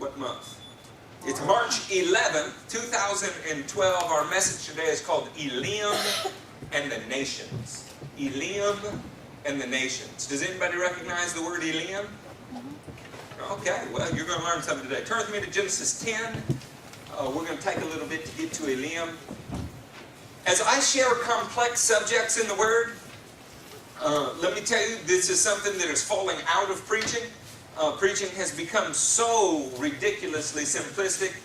What month? It's March 11th, 2012. Our message today is called Elim and the Nations. Elim and the Nations. Does anybody recognize the word Elim? Okay, well, you're going to learn something today. Turn with me to Genesis 10. We're going to take a little bit to get to Elim. As I share complex subjects in the Word, let me tell you, this is something that is falling out of preaching. Preaching has become so ridiculously simplistic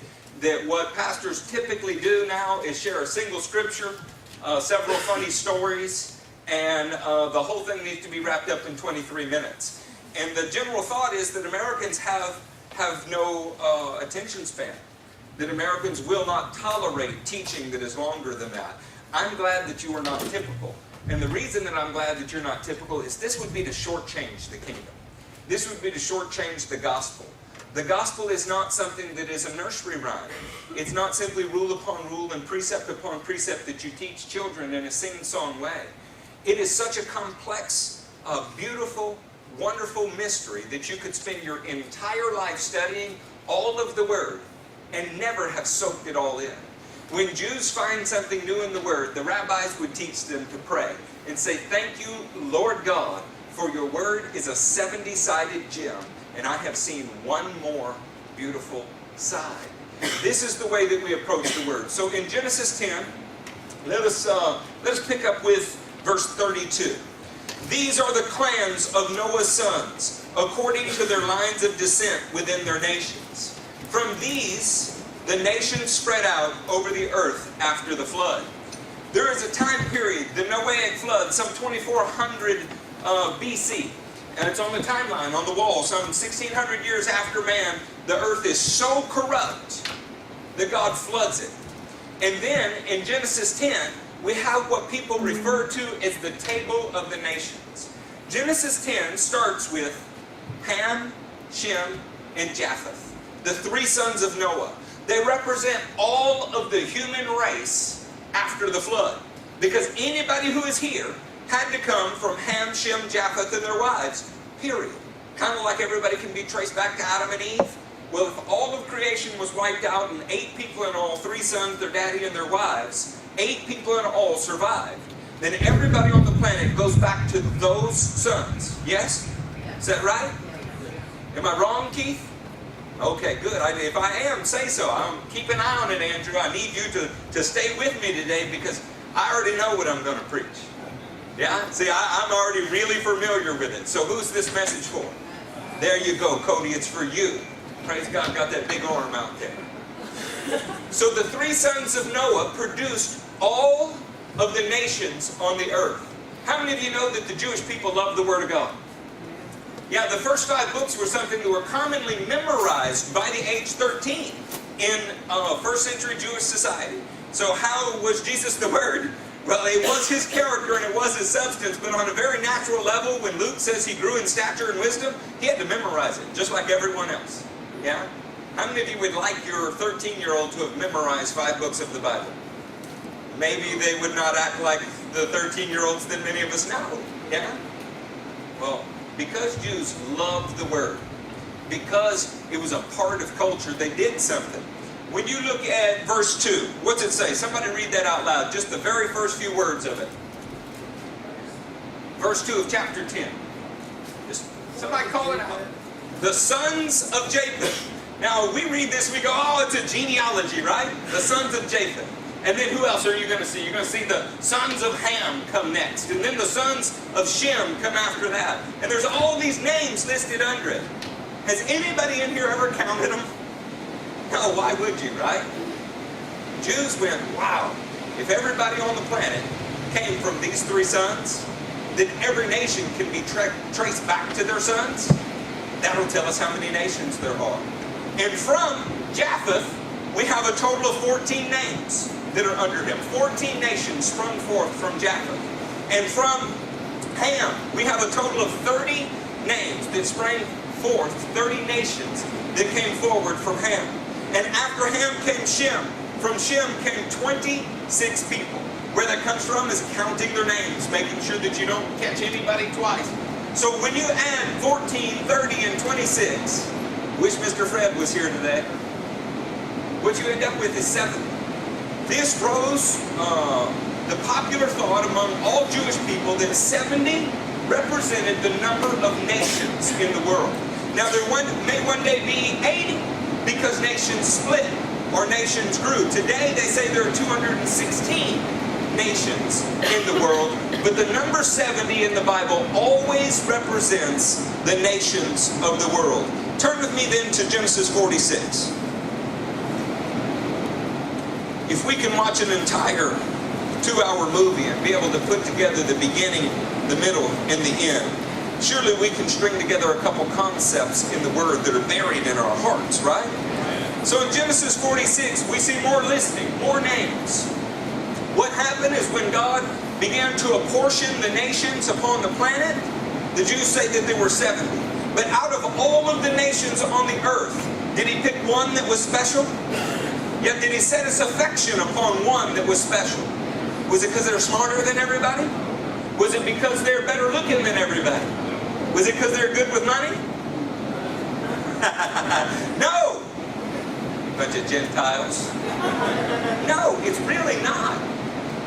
that what pastors typically do now is share a single scripture, several funny stories, and the whole thing needs to be wrapped up in 23 minutes. And the general thought is that Americans have no attention span. That Americans will not tolerate teaching that is longer than that. I'm glad that you are not typical. And the reason that I'm glad that you're not typical is this would be to shortchange the kingdom. This would be to shortchange the gospel. The gospel is not something that is a nursery rhyme. It's not simply rule upon rule and precept upon precept that you teach children in a sing-song way. It is such a complex, beautiful, wonderful mystery that you could spend your entire life studying all of the Word and never have soaked it all in. When Jews find something new in the Word, the rabbis would teach them to pray and say, "Thank you, Lord God, for your Word is a 70-sided gem, and I have seen one more beautiful side." This is the way that we approach the Word. So in Genesis 10, let us pick up with verse 32. These are the clans of Noah's sons, according to their lines of descent within their nations. From these, the nations spread out over the earth after the flood. There is a time period, the Noahic flood, some 2400 BC. And it's on the timeline, on the wall, some 1600 years after man, the earth is so corrupt that God floods it. And then, in Genesis 10, we have what people refer to as the Table of the Nations. Genesis 10 starts with Ham, Shem, and Japheth, the three sons of Noah. They represent all of the human race after the flood. Because anybody who is here had to come from Ham, Shem, Japheth, and their wives, period. Kind of like everybody can be traced back to Adam and Eve. Well, if all of creation was wiped out and 8 people in all, 3 sons, their daddy, and their wives, 8 people in all survived, then everybody on the planet goes back to those sons. Yes? Is that right? Am I wrong, Keith? Okay, good. If I am, say so. Keep an eye on it, Andrew. I need you to stay with me today because I already know what I'm going to preach. Yeah? See, I'm already really familiar with it. So who's this message for? There you go, Cody. It's for you. Praise God, got that big arm out there. So the 3 sons of Noah produced all of the nations on the earth. How many of you know that the Jewish people love the Word of God? Yeah, the first 5 books were something that were commonly memorized by the age 13 in first century Jewish society. So how was Jesus the Word? Well, it was His character and it was His substance, but on a very natural level, when Luke says He grew in stature and wisdom, He had to memorize it, just like everyone else. Yeah? How many of you would like your 13-year-old to have memorized 5 books of the Bible? Maybe they would not act like the 13-year-olds that many of us know. Yeah? Well, because Jews loved the Word, because it was a part of culture, they did something. When you look at verse 2, what's it say? Somebody read that out loud, just the very first few words of it. Verse 2 of chapter 10. Just somebody call it out. The sons of Japheth. Now, we read this, we go, oh, it's a genealogy, right? The sons of Japheth. And then who else are you going to see? You're going to see the sons of Ham come next. And then the sons of Shem come after that. And there's all these names listed under it. Has anybody in here ever counted them? No, why would you, right? Jews went, wow, if everybody on the planet came from these 3 sons, then every nation can be traced back to their sons. That'll tell us how many nations there are. And from Japheth, we have a total of 14 names that are under him. 14 nations sprung forth from Japheth. And from Ham, we have a total of 30 names that sprang forth, 30 nations that came forward from Ham. And after Ham came Shem. From Shem came 26 people. Where that comes from is counting their names, making sure that you don't catch anybody twice. So when you add 14, 30, and 26, Wish Mr. Fred was here today. What you end up with is 70. This rose the popular thought among all Jewish people that 70 represented the number of nations in the world. Now there may one day be 80 because nations split or nations grew. Today they say there are 216 nations in the world, but the number 70 in the Bible always represents the nations of the world. Turn with me then to Genesis 46. If we can watch an entire 2-hour movie and be able to put together the beginning, the middle, and the end, surely we can string together a couple concepts in the Word that are buried in our hearts, right? So in Genesis 46, we see more listing, more names. What happened is when God began to apportion the nations upon the planet, the Jews say that there were 70. But out of all of the nations on the earth, did He pick one that was special? Yet did He set His affection upon one that was special? Was it because they're smarter than everybody? Was it because they're better looking than everybody? Was it because they're good with money? No! Bunch of Gentiles. No, it's really not.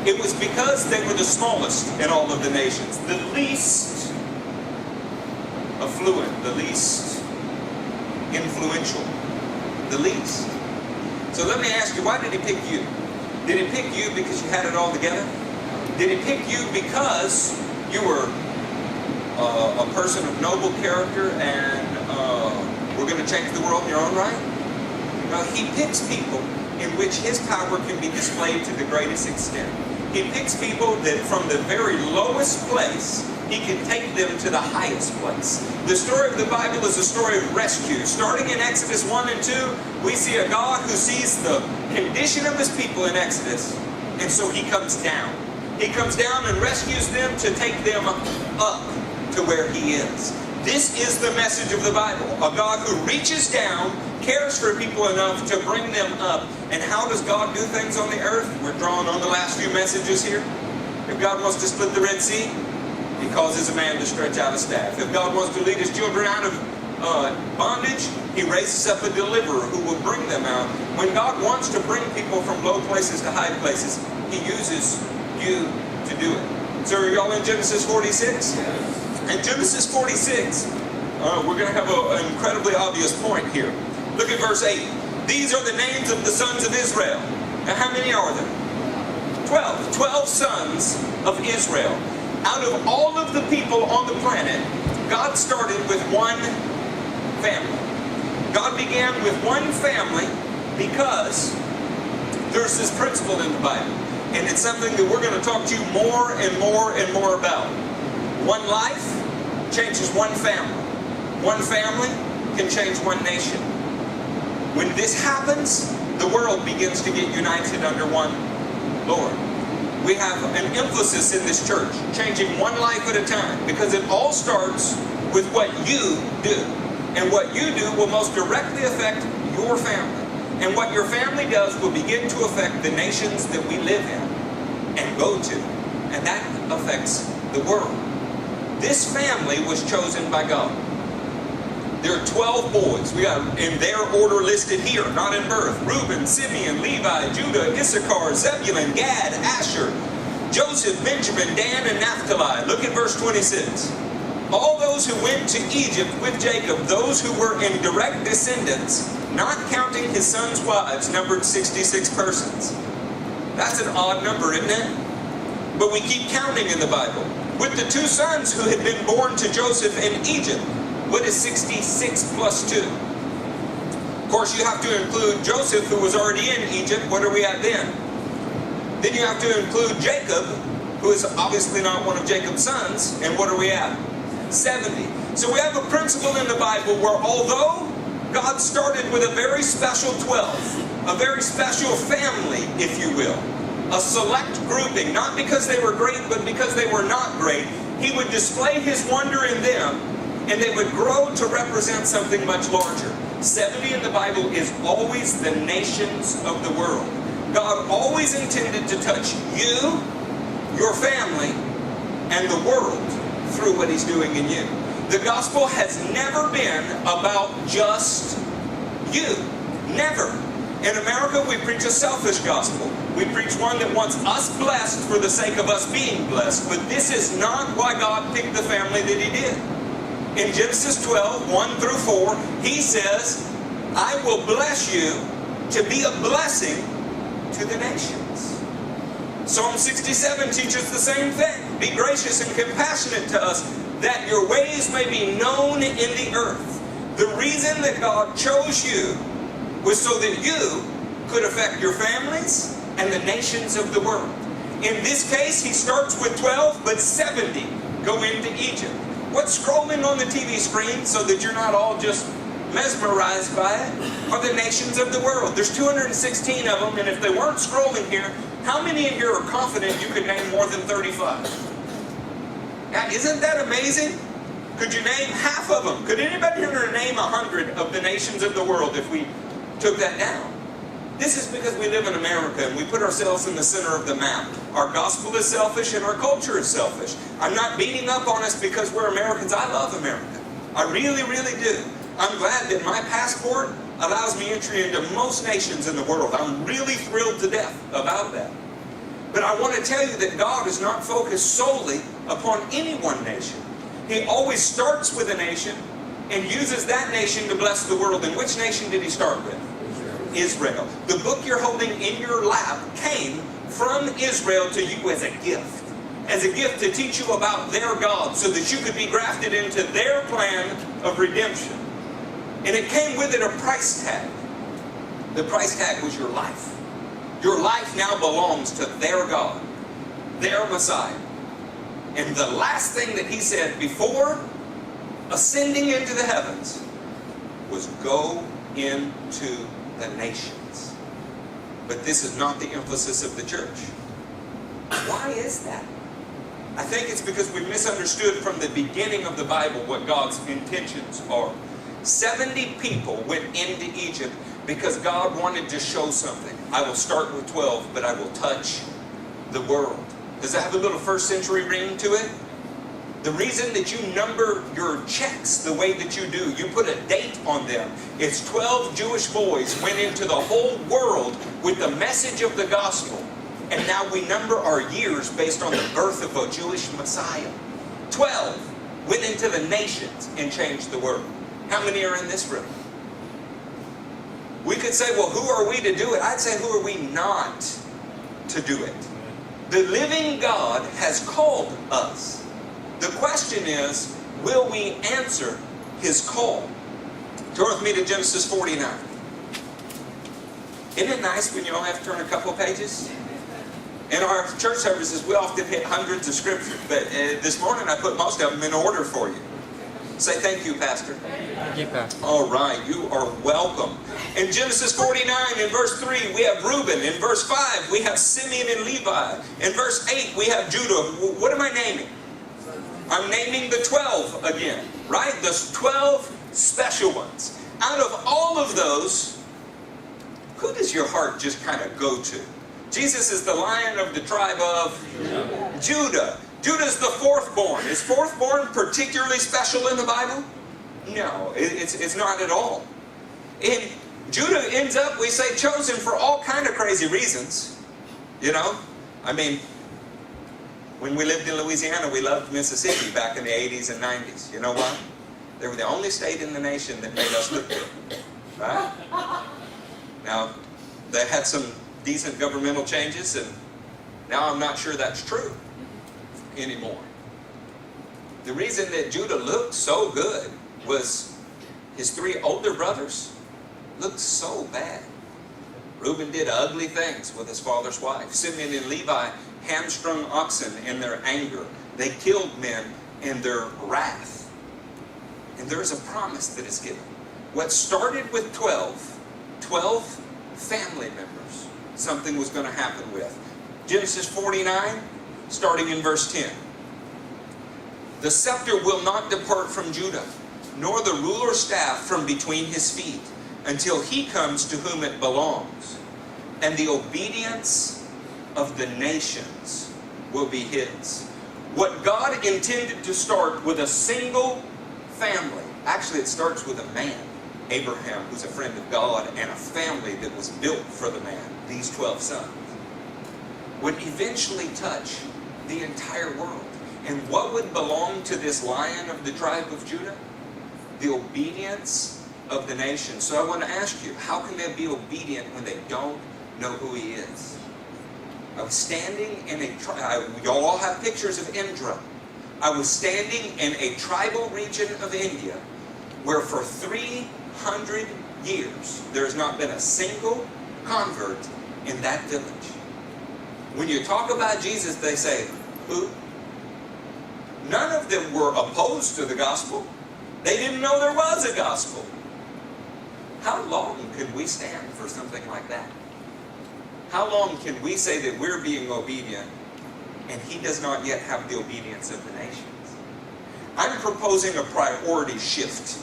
It was because they were the smallest in all of the nations. The least affluent, the least influential. The least. So let me ask you, why did He pick you? Did He pick you because you had it all together? Did He pick you because you were a person of noble character and we're going to change the world in your own right? No, He picks people in which His power can be displayed to the greatest extent. He picks people that from the very lowest place, He can take them to the highest place. The story of the Bible is a story of rescue. Starting in Exodus 1 and 2, we see a God who sees the condition of His people in Exodus, and so He comes down. He comes down and rescues them to take them up to where He is. This is the message of the Bible. A God who reaches down, cares for people enough to bring them up. And how does God do things on the earth? We're drawing on the last few messages here. If God wants to split the Red Sea, He causes a man to stretch out a staff. If God wants to lead His children out of bondage, He raises up a deliverer who will bring them out. When God wants to bring people from low places to high places, He uses you to do it. So are y'all in Genesis 46? In Genesis 46, we're going to have an incredibly obvious point here. Look at verse 8. These are the names of the sons of Israel. Now how many are there? 12. 12 sons of Israel. Out of all of the people on the planet, God started with one family. God began with one family because there's this principle in the Bible. And it's something that we're going to talk to you more and more and more about. One life changes one family. One family can change one nation. When this happens, the world begins to get united under one Lord. We have an emphasis in this church, changing one life at a time, because it all starts with what you do. And what you do will most directly affect your family. And what your family does will begin to affect the nations that we live in and go to. And that affects the world. This family was chosen by God. There are 12 boys. We have in their order listed here, not in birth. Reuben, Simeon, Levi, Judah, Issachar, Zebulun, Gad, Asher, Joseph, Benjamin, Dan, and Naphtali. Look at verse 26. All those who went to Egypt with Jacob, those who were in direct descendants, not counting his sons' wives, numbered 66 persons. That's an odd number, isn't it? But we keep counting in the Bible. With the 2 sons who had been born to Joseph in Egypt, what is 66 plus 2? Of course, you have to include Joseph, who was already in Egypt. What are we at then? Then you have to include Jacob, who is obviously not one of Jacob's sons. And what are we at? 70. So we have a principle in the Bible where although God started with a very special 12, a very special family, if you will, a select grouping, not because they were great, but because they were not great, He would display His wonder in them, and they would grow to represent something much larger. 70 in the Bible is always the nations of the world. God always intended to touch you, your family, and the world through what He's doing in you. The gospel has never been about just You. Never. In America, we preach a selfish gospel. We preach one that wants us blessed for the sake of us being blessed. But this is not why God picked the family that He did. In Genesis 12, 1 through 4, He says, I will bless you to be a blessing to the nations. Psalm 67 teaches the same thing. Be gracious and compassionate to us, that your ways may be known in the earth. The reason that God chose you was so that you could affect your families and the nations of the world. In this case, He starts with 12, but 70 go into Egypt. What's scrolling on the TV screen so that you're not all just mesmerized by it are the nations of the world. There's 216 of them, and if they weren't scrolling here, how many in here are confident you could name more than 35? Now, isn't that amazing? Could you name half of them? Could anybody here name 100 of the nations of the world if we took that down? This is because we live in America and we put ourselves in the center of the map. Our gospel is selfish and our culture is selfish. I'm not beating up on us because we're Americans. I love America. I really, really do. I'm glad that my passport allows me entry into most nations in the world. I'm really thrilled to death about that. But I want to tell you that God is not focused solely upon any one nation. He always starts with a nation and uses that nation to bless the world. And which nation did He start with? Israel. The book you're holding in your lap came from Israel to you as a gift. As a gift to teach you about their God so that you could be grafted into their plan of redemption. And it came with it a price tag. The price tag was your life. Your life now belongs to their God, their Messiah. And the last thing that He said before ascending into the heavens was go into the nations. But this is not the emphasis of the church. Why is that? I think it's because we misunderstood from the beginning of the Bible what God's intentions are. 70 people went into Egypt because God wanted to show something. I will start with 12, but I will touch the world. Does that have a little first century ring to it? The reason that you number your checks the way that you do, you put a date on them. It's 12 Jewish boys went into the whole world with the message of the gospel. And now we number our years based on the birth of a Jewish Messiah. 12 went into the nations and changed the world. How many are in this room? We could say, well, who are we to do it? I'd say, who are we not to do it? The living God has called us. The question is, will we answer His call? Turn with me to Genesis 49. Isn't it nice when you only have to turn a couple of pages? In our church services, we often hit hundreds of scriptures, but this morning I put most of them in order for you. Say thank you, Pastor. Thank you, Pastor. All right, you are welcome. In Genesis 49, in verse 3, we have Reuben. In verse 5, we have Simeon and Levi. In verse 8, we have Judah. What am I naming? I'm naming the 12 again, right? The 12 special ones. Out of all of those, who does your heart just kind of go to? Jesus is the Lion of the tribe of Judah. Judah's the fourth born. Is fourth born particularly special in the Bible? No, it's not at all. And Judah ends up, we say, chosen for all kind of crazy reasons. You know, I mean, when we lived in Louisiana, we loved Mississippi back in the 80s and 90s. You know why? They were the only state in the nation that made us look good. Right? Now, they had some decent governmental changes, and now I'm not sure that's true anymore. The reason that Judah looked so good was his three older brothers looked so bad. Reuben did ugly things with his father's wife. Simeon and Levi hamstrung oxen in their anger. They killed men in their wrath. And there's a promise that is given. What started with 12 family members, something was going to happen with. Genesis 49, starting in verse 10. The scepter will not depart from Judah, nor the ruler's staff from between his feet, until he comes to whom it belongs. And the obedience of the nations will be his. What God intended to start with a single family, actually it starts with a man. Abraham, who's a friend of God, and a family that was built for the man, these 12 sons, would eventually touch the entire world. And what would belong to this Lion of the tribe of Judah? The obedience of the nation. So I want to ask you, how can they be obedient when they don't know who he is? I was standing in y'all all have pictures of Indra. I was standing in a tribal region of India where for 300 years there has not been a single convert in that village. When you talk about Jesus, they say, who? None of them were opposed to the gospel. They didn't know there was a gospel. How long could we stand for something like that? How long can we say that we're being obedient and he does not yet have the obedience of the nations? I'm proposing a priority shift.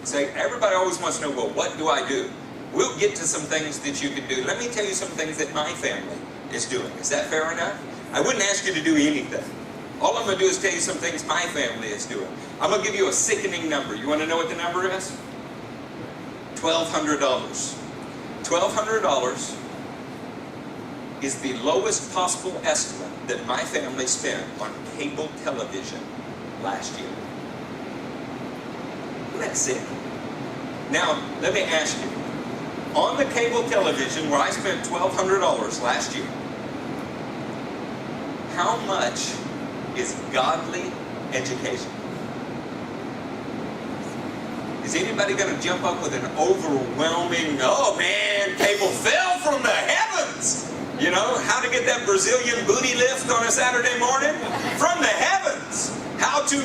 Say, everybody always wants to know, well, what do I do? We'll get to some things that you can do. Let me tell you some things that my family is doing. Is that fair enough? I wouldn't ask you to do anything. All I'm going to do is tell you some things my family is doing. I'm going to give you a sickening number. You want to know what the number is? $1,200. $1,200 is the lowest possible estimate that my family spent on cable television last year. Isn't that sick? Now, let me ask you. On the cable television where I spent $1,200 last year, how much is godly education? Is anybody going to jump up with an overwhelming, oh man, cable fell from the heavens? You know, how to get that Brazilian booty lift on a Saturday morning? From the heavens. How to,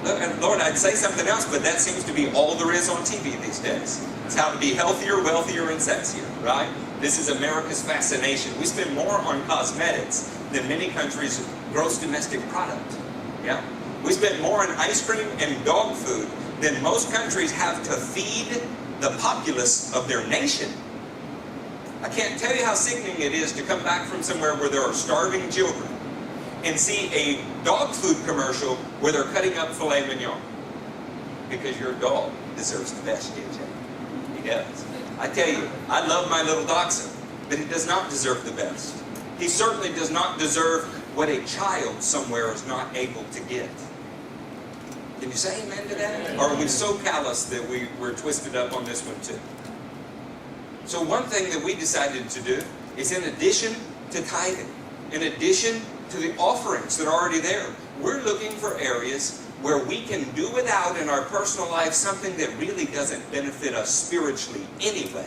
and Lord, I'd say something else, but that seems to be all there is on TV these days. It's how to be healthier, wealthier, and sexier, right? This is America's fascination. We spend more on cosmetics than many countries' gross domestic product. Yeah? We spend more on ice cream and dog food than most countries have to feed the populace of their nation. I can't tell you how sickening it is to come back from somewhere where there are starving children and see a dog food commercial where they're cutting up filet mignon. Because your dog deserves the best, JJ. He does. I tell you, I love my little dachshund, but he does not deserve the best. He certainly does not deserve what a child somewhere is not able to get. Can you say amen to that? Or are we so callous that we're twisted up on this one too? So one thing that we decided to do is, in addition to tithing, in addition to the offerings that are already there, we're looking for areas where we can do without in our personal life something that really doesn't benefit us spiritually anyway.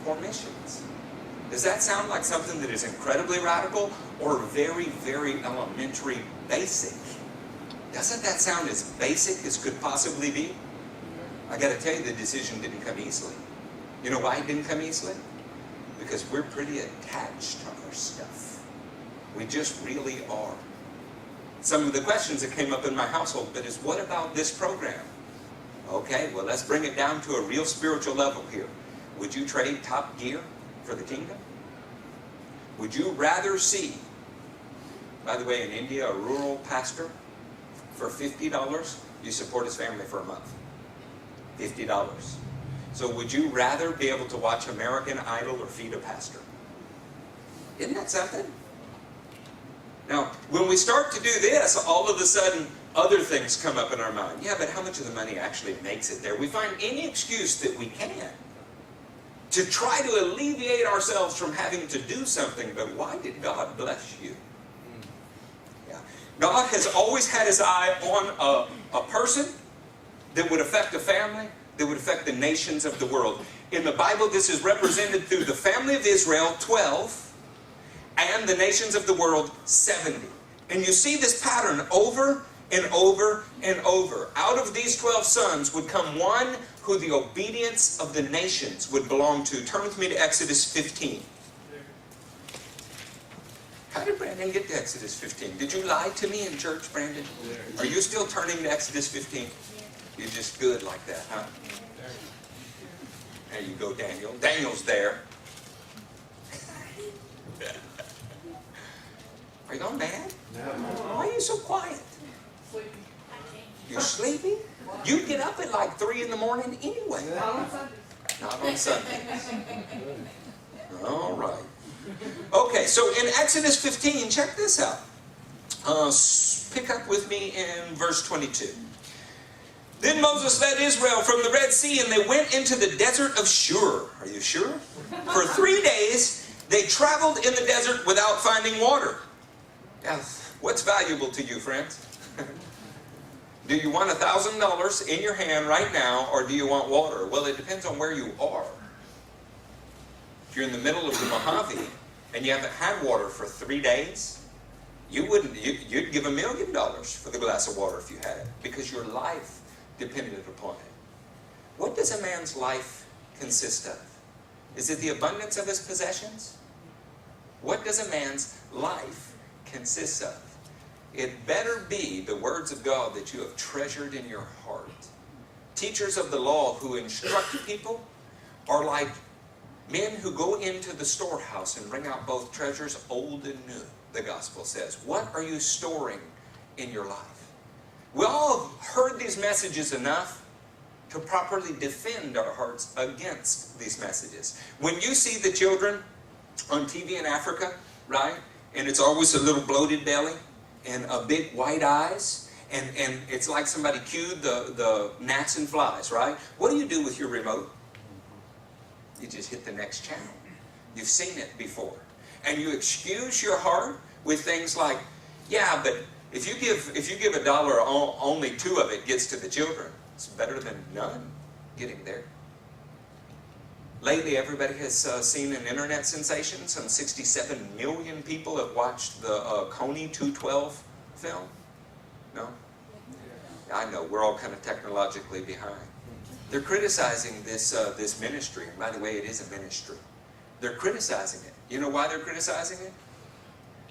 For missions. Does that sound like something that is incredibly radical or very, very elementary basic? Doesn't that sound as basic as could possibly be? I got to tell you, the decision didn't come easily. You know why it didn't come easily? Because we're pretty attached to our stuff. We just really are. Some of the questions that came up in my household, but is what about this program? Okay, well, let's bring it down to a real spiritual level here. Would you trade Top Gear for the kingdom? Would you rather see, by the way, in India, a rural pastor, for $50, you support his family for a month? $50. So would you rather be able to watch American Idol or feed a pastor? Isn't that something? Now, when we start to do this, all of a sudden, other things come up in our mind. Yeah, but how much of the money actually makes it there? We find any excuse that we can to try to alleviate ourselves from having to do something. But why did God bless you? Yeah. God has always had his eye on a person that would affect a family, that would affect the nations of the world. In the Bible, this is represented through the family of Israel, 12, and the nations of the world, 70. And you see this pattern over and over and over. Out of these 12 sons would come one who the obedience of the nations would belong to. Turn with me to Exodus 15. How did Brandon get to Exodus 15? Did you lie to me in church, Brandon? Are you still turning to Exodus 15? You're just good like that, huh? There you go, Daniel. Daniel's there. Are y'all mad? No. Why are you so quiet? You're sleepy? You get up at like 3 in the morning anyway. Not on Sundays. All right. Okay, so in Exodus 15, check this out. Pick up with me in verse 22. Then Moses led Israel from the Red Sea, and they went into the desert of Shur. Are you sure? For 3 days, they traveled in the desert without finding water. Now, what's valuable to you, friends? Do you want $1,000 in your hand right now, or do you want water? Well, it depends on where you are. If you're in the middle of the Mojave, and you haven't had water for 3 days, you'd give $1 million for the glass of water if you had it, because your life depended upon it. What does a man's life consist of? Is it the abundance of his possessions? What does a man's life consist of? It better be the words of God that you have treasured in your heart. Teachers of the law who instruct people are like men who go into the storehouse and bring out both treasures old and new, the gospel says. What are you storing in your life? We all have heard these messages enough to properly defend our hearts against these messages. When you see the children on TV in Africa, right, and it's always a little bloated belly and a big white eyes, and it's like somebody cued the gnats and flies, right? What do you do with your remote? You just hit the next channel. You've seen it before. And you excuse your heart with things like, yeah, but if you give $1, only 2 of it gets to the children. It's better than none getting there. Lately, everybody has seen an internet sensation. Some 67 million people have watched the Coney 212 film. No? I know, we're all kind of technologically behind. They're criticizing this ministry. And by the way, it is a ministry. They're criticizing it. You know why they're criticizing it?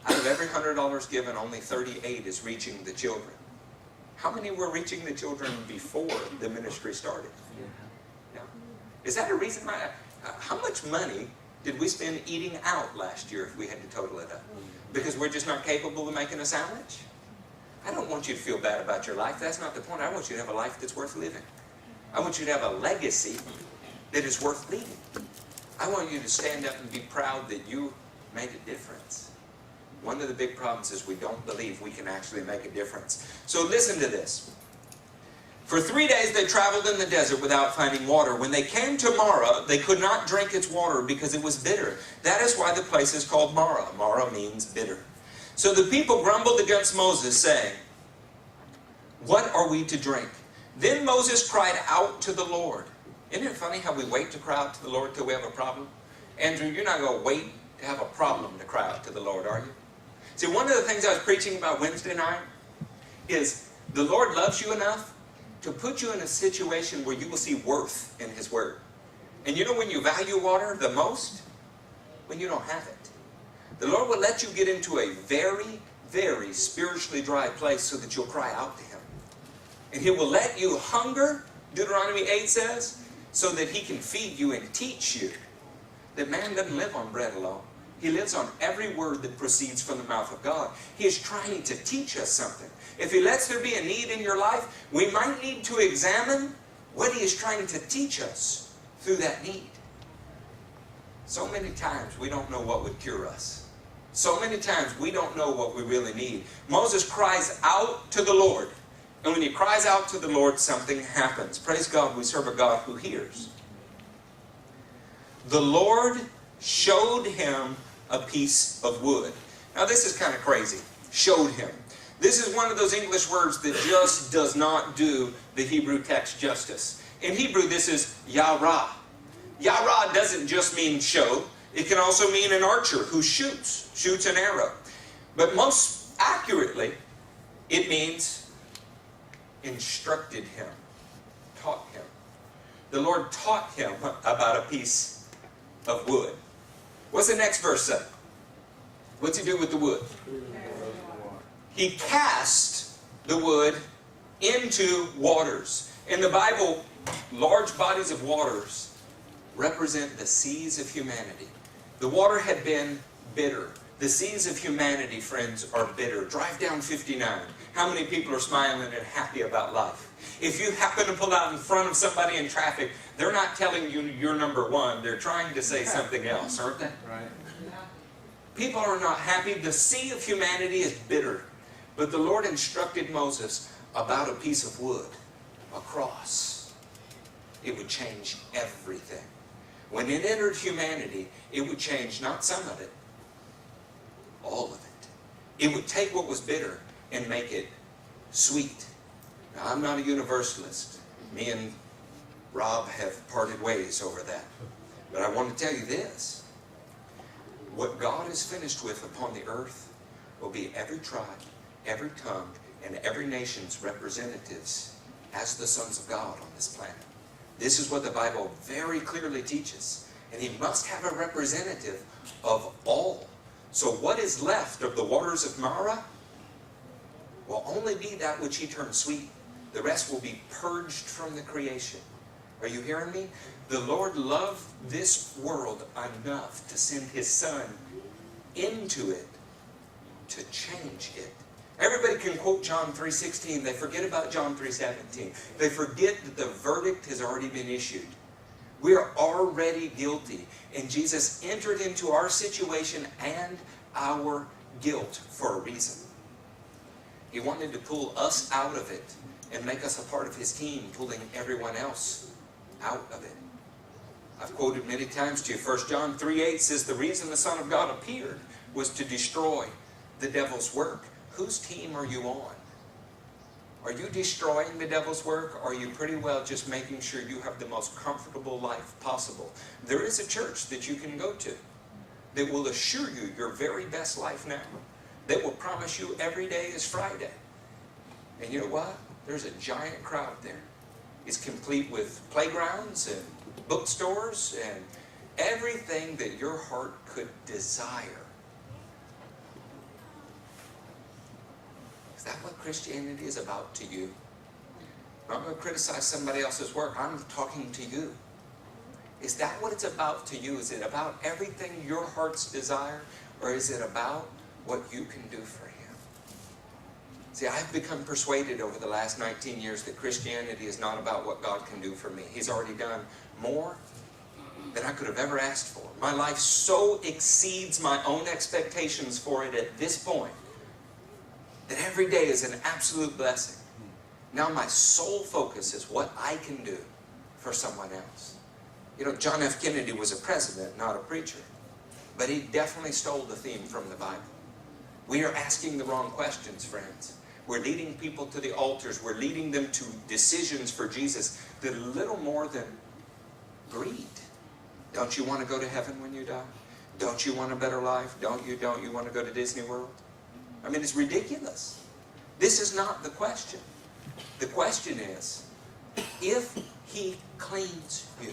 Out of every $100 given, only 38 is reaching the children. How many were reaching the children before the ministry started? Yeah. Is that a reason why? How much money did we spend eating out last year if we had to total it up? Because we're just not capable of making a sandwich? I don't want you to feel bad about your life. That's not the point. I want you to have a life that's worth living. I want you to have a legacy that is worth leaving. I want you to stand up and be proud that you made a difference. One of the big problems is we don't believe we can actually make a difference. So listen to this. For 3 days they traveled in the desert without finding water. When they came to Marah, they could not drink its water because it was bitter. That is why the place is called Marah. Marah means bitter. So the people grumbled against Moses, saying, "What are we to drink?" Then Moses cried out to the Lord. Isn't it funny how we wait to cry out to the Lord till we have a problem? Andrew, you're not going to wait to have a problem to cry out to the Lord, are you? See, one of the things I was preaching about Wednesday night is the Lord loves you enough to put you in a situation where you will see worth in His Word. And you know when you value water the most? When you don't have it. The Lord will let you get into a very, very spiritually dry place so that you'll cry out to Him. And He will let you hunger, Deuteronomy 8 says, so that He can feed you and teach you that man doesn't live on bread alone. He lives on every word that proceeds from the mouth of God. He is trying to teach us something. If He lets there be a need in your life, we might need to examine what He is trying to teach us through that need. So many times we don't know what would cure us. So many times we don't know what we really need. Moses cries out to the Lord. And when he cries out to the Lord, something happens. Praise God, we serve a God who hears. The Lord showed him a piece of wood. Now this is kind of crazy. Showed him. This is one of those English words that just does not do the Hebrew text justice. In Hebrew, this is Yara. Yara doesn't just mean show. It can also mean an archer who shoots an arrow. But most accurately, it means instructed him, taught him. The Lord taught him about a piece of wood. What's the next verse say? What's he do with the wood? He cast the wood into waters. In the Bible, large bodies of waters represent the seas of humanity. The water had been bitter. The seas of humanity, friends, are bitter. Drive down 59. How many people are smiling and happy about life? If you happen to pull out in front of somebody in traffic, they're not telling you you're number one. They're trying to say something else, aren't they? Right. People are not happy. The sea of humanity is bitter. But the Lord instructed Moses about a piece of wood, a cross. It would change everything. When it entered humanity, it would change not some of it, all of it. It would take what was bitter and make it sweet. Now, I'm not a universalist. Me and Rob have parted ways over that. But I want to tell you this. What God is finished with upon the earth will be every tribe, every tongue, and every nation's representatives as the sons of God on this planet. This is what the Bible very clearly teaches. And He must have a representative of all. So what is left of the waters of Marah will only be that which He turned sweet. The rest will be purged from the creation. Are you hearing me? The Lord loved this world enough to send His Son into it to change it. Everybody can quote John 3:16. They forget about John 3:17. They forget that the verdict has already been issued. We are already guilty. And Jesus entered into our situation and our guilt for a reason. He wanted to pull us out of it and make us a part of His team, pulling everyone else out of it. I've quoted many times to you. 1 John 3:8 says the reason the Son of God appeared was to destroy the devil's work. Whose team are you on? Are you destroying the devil's work, or are you pretty well just making sure you have the most comfortable life possible? There is a church that you can go to that will assure you your very best life now. That will promise you every day is Friday. And you know what? There's a giant crowd there. It's complete with playgrounds and bookstores and everything that your heart could desire. Is that what Christianity is about to you? I'm not going to criticize somebody else's work. I'm talking to you. Is that what it's about to you? Is it about everything your heart's desire? Or is it about what you can do for Him? See, I've become persuaded over the last 19 years that Christianity is not about what God can do for me. He's already done more than I could have ever asked for. My life so exceeds my own expectations for it at this point that every day is an absolute blessing. Now my sole focus is what I can do for someone else. You know, John F. Kennedy was a president, not a preacher. But he definitely stole the theme from the Bible. We are asking the wrong questions, friends. We're leading people to the altars. We're leading them to decisions for Jesus that are little more than greed. Don't you want to go to heaven when you die? Don't you want a better life? Don't you want to go to Disney World? I mean, it's ridiculous. This is not the question. The question is, if He cleans you,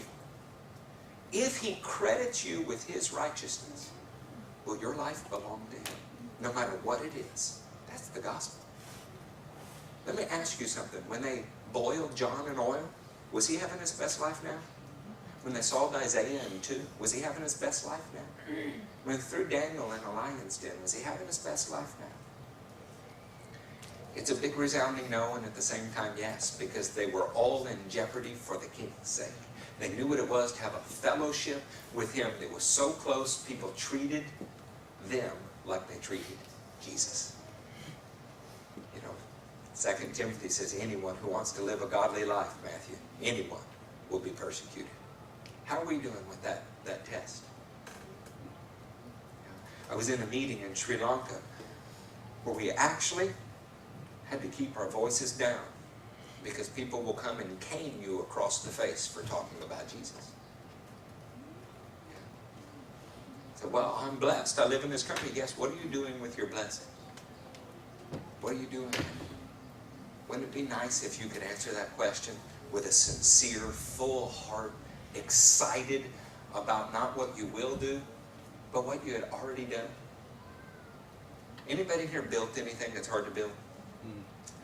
if He credits you with His righteousness, will your life belong to Him? No matter what it is. That's the gospel. Let me ask you something. When they boiled John in oil, was he having his best life now? When they saw Isaiah in 2, was he having his best life now? When they threw Daniel in a lion's den, was he having his best life now? It's a big resounding no, and at the same time yes, because they were all in jeopardy for the King's sake. They knew what it was to have a fellowship with Him that was so close, people treated them like they treated Jesus. You know, 2 Timothy says anyone who wants to live a godly life, Matthew, anyone will be persecuted. How are we doing with that test? I was in a meeting in Sri Lanka where we actually had to keep our voices down because people will come and cane you across the face for talking about Jesus. So, well, I'm blessed. I live in this country. Yes, what are you doing with your blessing? What are you doing? Wouldn't it be nice if you could answer that question with a sincere, full heart, excited about not what you will do, but what you had already done? Anybody here built anything that's hard to build?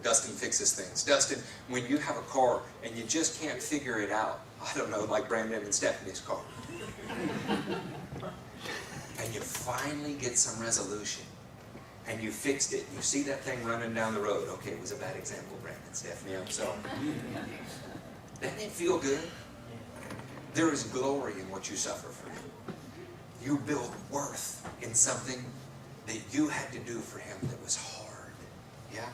Dustin fixes things. Dustin, when you have a car and you just can't figure it out, I don't know, like Brandon and Stephanie's car, and and you finally get some resolution, and you fixed it. You see that thing running down the road. Okay, it was a bad example, Brandon, Stephanie, I'm sorry. Doesn't it feel good? There is glory in what you suffer for him. You build worth in something that you had to do for him that was hard. Yeah?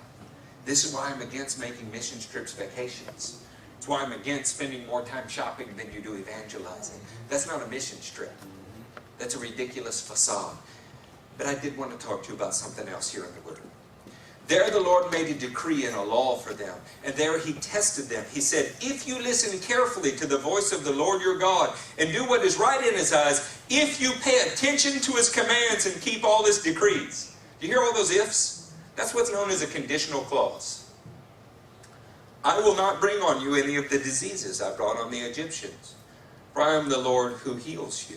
This is why I'm against making missions trips vacations. It's why I'm against spending more time shopping than you do evangelizing. That's not a missions trip. That's a ridiculous facade. But I did want to talk to you about something else here in the Word. There the Lord made a decree and a law for them. And there he tested them. He said, if you listen carefully to the voice of the Lord your God and do what is right in his eyes, if you pay attention to his commands and keep all his decrees. Do you hear all those ifs? That's what's known as a conditional clause. I will not bring on you any of the diseases I brought on the Egyptians, for I am the Lord who heals you.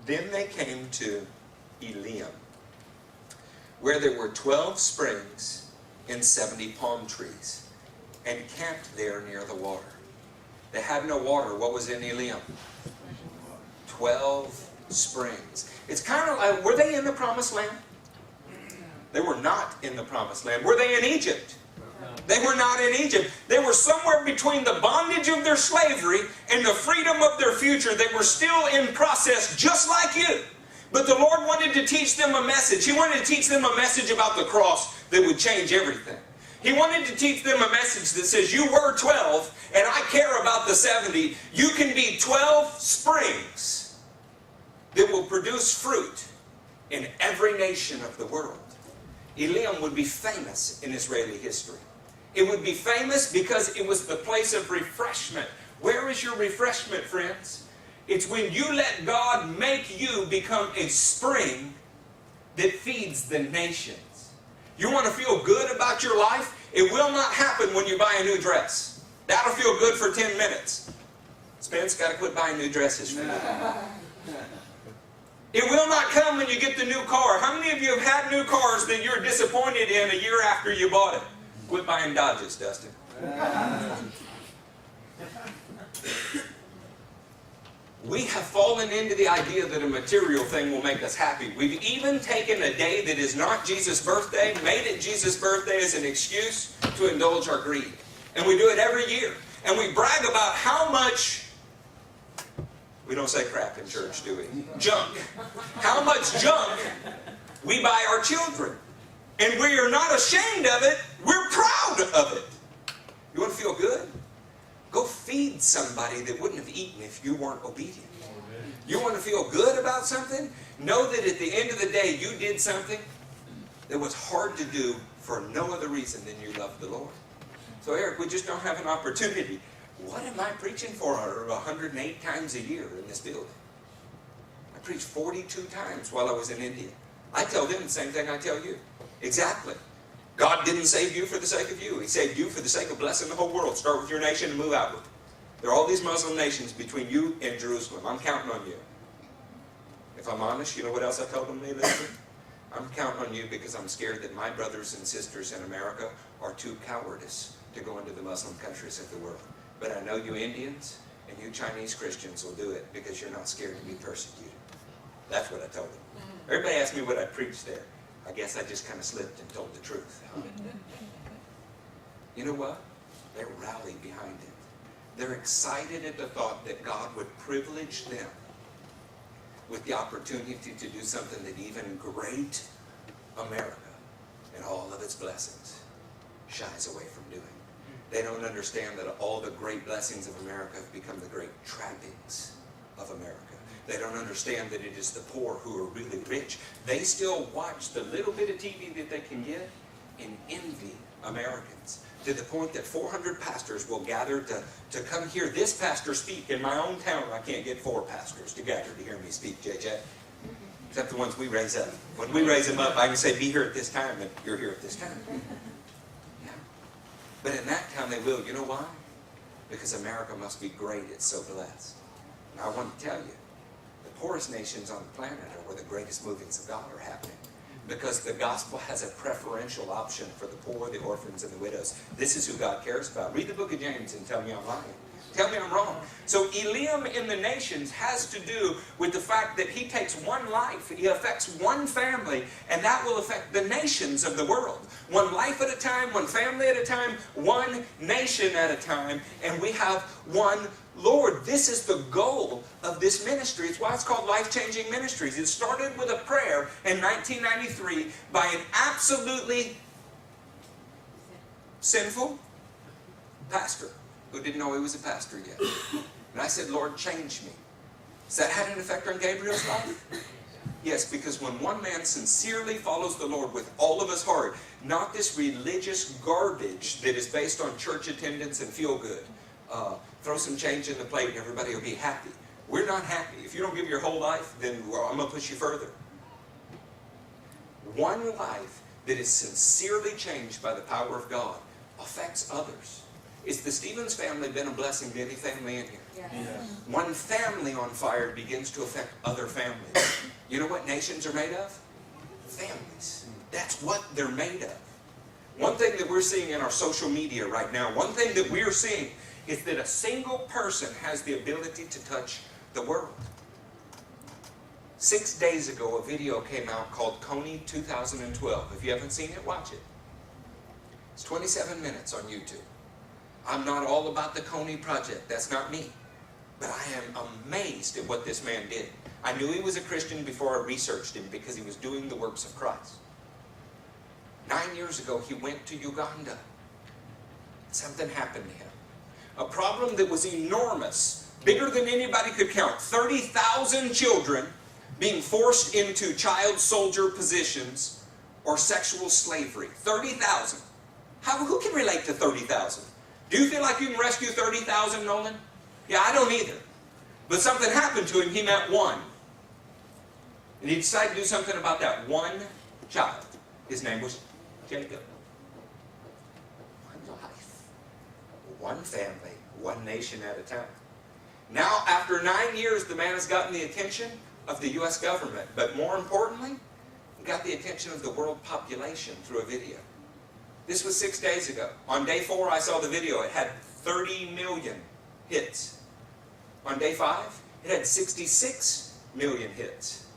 Then they came to Elim, where there were 12 springs and 70 palm trees, and camped there near the water. They had no water. What was in Elim? 12 springs. It's kind of like, were they in the promised land? They were not in the promised land. Were they in Egypt? They were not in Egypt. They were somewhere between the bondage of their slavery and the freedom of their future. They were still in process just like you. But the Lord wanted to teach them a message. He wanted to teach them a message about the cross that would change everything. He wanted to teach them a message that says, you were 12, and I care about the 70. You can be 12 springs that will produce fruit in every nation of the world. Elim would be famous in Israeli history. It would be famous because it was the place of refreshment. Where is your refreshment, friends? It's when you let God make you become a spring that feeds the nations. You want to feel good about your life? It will not happen when you buy a new dress. That'll feel good for 10 minutes. Spence, got to quit buying new dresses for you. It will not come when you get the new car. How many of you have had new cars that you're disappointed in a year after you bought it? Quit buying Dodges, Dustin. We have fallen into the idea that a material thing will make us happy. We've even taken a day that is not Jesus' birthday, made it Jesus' birthday as an excuse to indulge our greed. And we do it every year. And we brag about how much, we don't say crap in church, do we? Junk. How much junk we buy our children. And we are not ashamed of it. We're proud of it. You want to feel good? Go feed somebody that wouldn't have eaten if you weren't obedient. You want to feel good about something? Know that at the end of the day, you did something that was hard to do for no other reason than you loved the Lord. So Eric, we just don't have an opportunity. What am I preaching for 108 times a year in this building? I preached 42 times while I was in India. I tell them the same thing I tell you. Exactly. God didn't save you for the sake of you. He saved you for the sake of blessing the whole world. Start with your nation and move outward. There are all these Muslim nations between you and Jerusalem. I'm counting on you. If I'm honest, you know what else I told them they listened? I'm counting on you because I'm scared that my brothers and sisters in America are too cowardice to go into the Muslim countries of the world. But I know you Indians and you Chinese Christians will do it because you're not scared to be persecuted. That's what I told them. Everybody asked me what I preached there. I guess I just kind of slipped and told the truth. You know what? They rallied behind it. They're excited at the thought that God would privilege them with the opportunity to do something that even great America and all of its blessings shies away from doing. They don't understand that all the great blessings of America have become the great trappings of America. They don't understand that it is the poor who are really rich. They still watch the little bit of TV that they can get and envy Americans. To the point that 400 pastors will gather to come hear this pastor speak. In my own town, I can't get 4 pastors to gather to hear me speak, JJ. Except the ones we raise up. When we raise them up, I can say, be here at this time, and you're here at this time. Yeah. But in that time they will. You know why? Because America must be great. It's so blessed. And I want to tell you, the poorest nations on the planet are where the greatest movings of God are happening. Because the gospel has a preferential option for the poor, the orphans, and the widows. This is who God cares about. Read the book of James and tell me I'm lying. Tell me I'm wrong. So Elim in the nations has to do with the fact that he takes one life, he affects one family, and that will affect the nations of the world. One life at a time, one family at a time, one nation at a time, and we have one Lord. This is the goal of this ministry. It's why it's called Life-Changing Ministries. It started with a prayer in 1993 by an absolutely sinful pastor who didn't know he was a pastor yet. And I said, Lord, change me. Has that had an effect on Gabriel's life? Yes, because when one man sincerely follows the Lord with all of his heart, not this religious garbage that is based on church attendance and feel good. Throw some change in the plate and everybody will be happy. We're not happy. If you don't give your whole life, then I'm going to push you further. One life that is sincerely changed by the power of God affects others. Is the Stevens family been a blessing to any family in here? Yes. Yes. One family on fire begins to affect other families. You know what nations are made of? Families. That's what they're made of. One thing that we're seeing in our social media right now, one thing that we're seeing is that a single person has the ability to touch the world. 6 days ago, a video came out called Coney 2012. If you haven't seen it, watch it. It's 27 minutes on YouTube. I'm not all about the Coney Project. That's not me. But I am amazed at what this man did. I knew he was a Christian before I researched him because he was doing the works of Christ. 9 years ago, he went to Uganda. Something happened to him. A problem that was enormous, bigger than anybody could count. 30,000 children being forced into child soldier positions or sexual slavery. 30,000. Who can relate to 30,000? Do you feel like you can rescue 30,000, Nolan? Yeah, I don't either. But something happened to him. He met one. And he decided to do something about that one child. His name was Jacob. One life, one family, one nation at a time. Now, after 9 years, the man has gotten the attention of the U.S. government. But more importantly, he got the attention of the world population through a video. This was 6 days ago. On day 4, I saw the video. It had 30 million hits. On day 5, it had 66 million hits.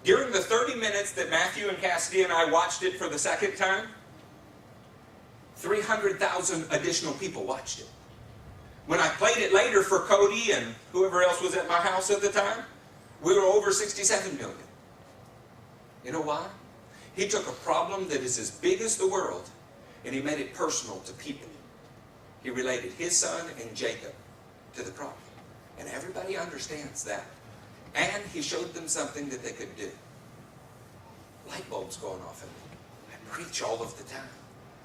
During the 30 minutes that Matthew and Cassidy and I watched it for the second time, 300,000 additional people watched it. When I played it later for Cody and whoever else was at my house at the time, we were over 67 million. You know why? He took a problem that is as big as the world and he made it personal to people. He related his son and Jacob to the problem. And everybody understands that. And he showed them something that they could do. Light bulbs going off in me. I preach all of the time.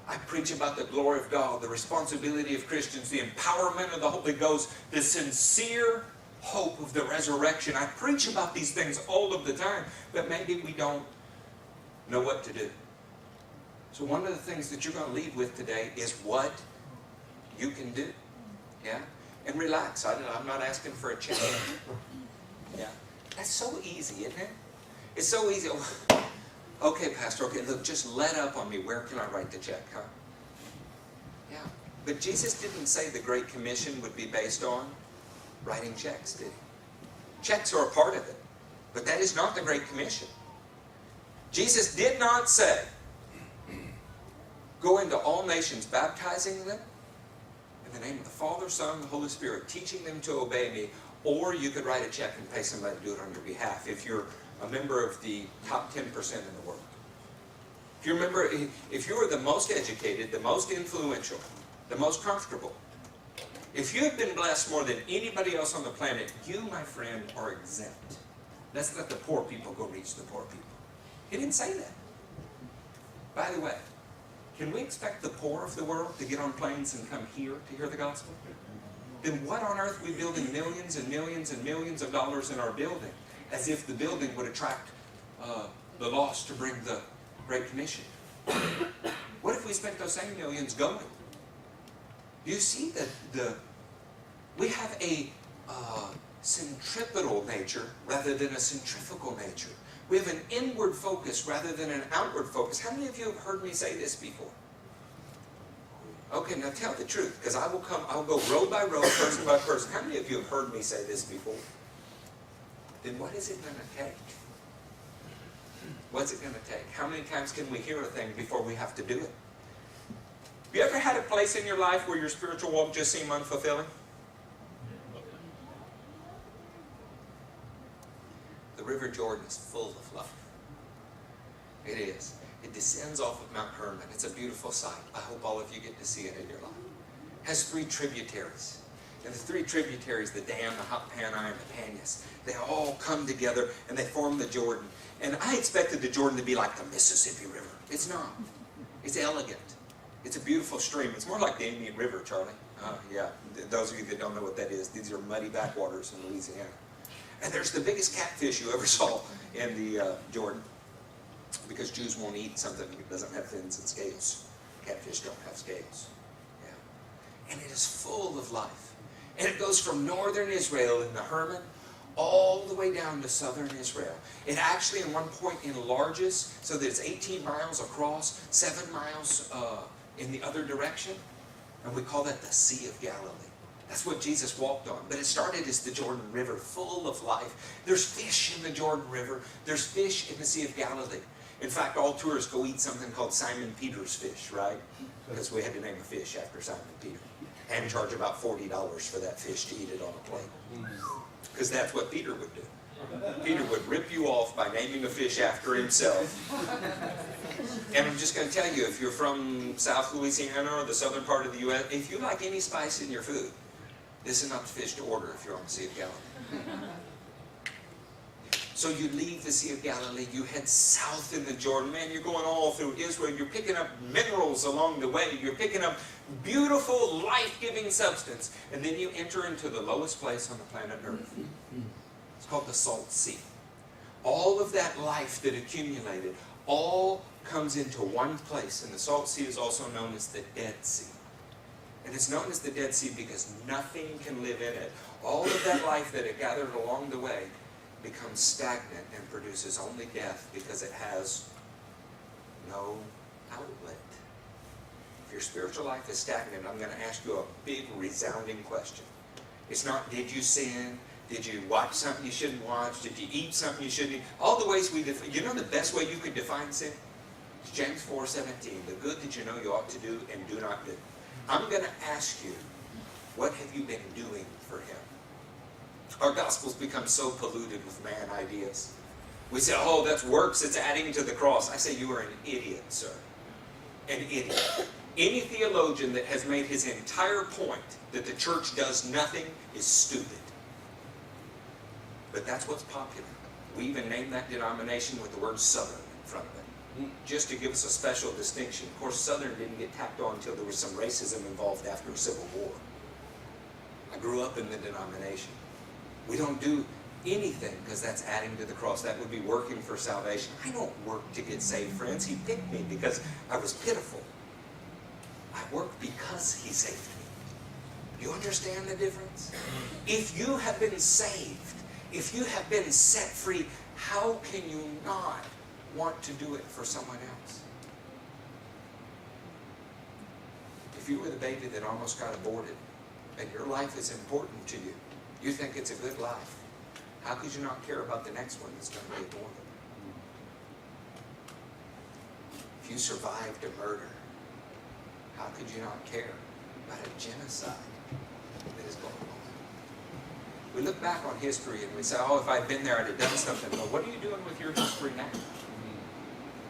I preach about the glory of God, the responsibility of Christians, the empowerment of the Holy Ghost, the sincere hope of the resurrection. I preach about these things all of the time, but maybe we don't know what to do. So one of the things that you're going to leave with today is what you can do. Yeah? And relax. I'm not asking for a check. Yeah? That's so easy, isn't it? It's so easy. Okay, Pastor, okay, look, just let up on me. Where can I write the check, huh? Yeah. But Jesus didn't say the Great Commission would be based on writing checks, did he? Checks are a part of it. But that is not the Great Commission. Jesus did not say, go into all nations, baptizing them in the name of the Father, Son, and the Holy Spirit, teaching them to obey me, or you could write a check and pay somebody to do it on your behalf if you're a member of the top 10% in the world. If you are the most educated, the most influential, the most comfortable, if you have been blessed more than anybody else on the planet, you, my friend, are exempt. Let's let the poor people go reach the poor people. He didn't say that. By the way, can we expect the poor of the world to get on planes and come here to hear the gospel? Then what on earth are we building millions and millions and millions of dollars in our building as if the building would attract the lost to bring the Great Commission? What if we spent those same millions going? Do you see that we have a centripetal nature rather than a centrifugal nature? We have an inward focus rather than an outward focus. How many of you have heard me say this before? Okay, now tell the truth, because I'll go row by row, person by person. How many of you have heard me say this before? Then what is it going to take? What's it going to take? How many times can we hear a thing before we have to do it? Have you ever had a place in your life where your spiritual walk just seemed unfulfilling? The River Jordan is full of life. It is. It descends off of Mount Hermon. It's a beautiful sight. I hope all of you get to see it in your life. It has 3 tributaries. And the 3 tributaries, the Dam, the Hoppanai, and the Panias, they all come together and they form the Jordan. And I expected the Jordan to be like the Mississippi River. It's not. It's elegant. It's a beautiful stream. It's more like the Indian River, Charlie. Yeah, those of you that don't know what that is, these are muddy backwaters in Louisiana. And there's the biggest catfish you ever saw in the Jordan, because Jews won't eat something that doesn't have fins and scales. Catfish don't have scales. Yeah. And it is full of life. And it goes from northern Israel in the Hermon all the way down to southern Israel. It actually at one point enlarges so that it's 18 miles across, 7 miles in the other direction. And we call that the Sea of Galilee. That's what Jesus walked on. But it started as the Jordan River, full of life. There's fish in the Jordan River. There's fish in the Sea of Galilee. In fact, all tourists go eat something called Simon Peter's fish, right? Because we had to name a fish after Simon Peter. And charge about $40 for that fish to eat it on a plate. Because that's what Peter would do. Peter would rip you off by naming a fish after himself. And I'm just going to tell you, if you're from South Louisiana or the southern part of the U.S., if you like any spice in your food, this is not the fish to order if you're on the Sea of Galilee. So you leave the Sea of Galilee, you head south in the Jordan. Man, you're going all through Israel. You're picking up minerals along the way. You're picking up beautiful, life-giving substance. And then you enter into the lowest place on the planet Earth. It's called the Salt Sea. All of that life that accumulated all comes into one place. And the Salt Sea is also known as the Dead Sea. And it's known as the Dead Sea because nothing can live in it. All of that life that had gathered along the way becomes stagnant and produces only death because it has no outlet. If your spiritual life is stagnant, I'm going to ask you a big resounding question. It's not, did you sin? Did you watch something you shouldn't watch? Did you eat something you shouldn't eat? All the ways we define, you know the best way you could define sin? It's James 4:17, the good that you know you ought to do and do not do. I'm going to ask you, what have you been doing for him? Our gospels become so polluted with man ideas. We say, oh, that's works, it's adding to the cross. I say, you are an idiot, sir. An idiot. Any theologian that has made his entire point that the church does nothing is stupid. But that's what's popular. We even named that denomination with the word Southern in front of it, just to give us a special distinction. Of course, Southern didn't get tacked on until there was some racism involved after the Civil War. I grew up in the denomination. We don't do anything because that's adding to the cross. That would be working for salvation. I don't work to get saved, friends. He picked me because I was pitiful. I work because he saved me. You understand the difference? If you have been saved, if you have been set free, how can you not want to do it for someone else? If you were the baby that almost got aborted and your life is important to you, you think it's a good life, how could you not care about the next one that's going to be aborted? If you survived a murder, how could you not care about a genocide that is going on? We look back on history and we say, oh, if I'd been there, I'd have done something. But what are you doing with your history now?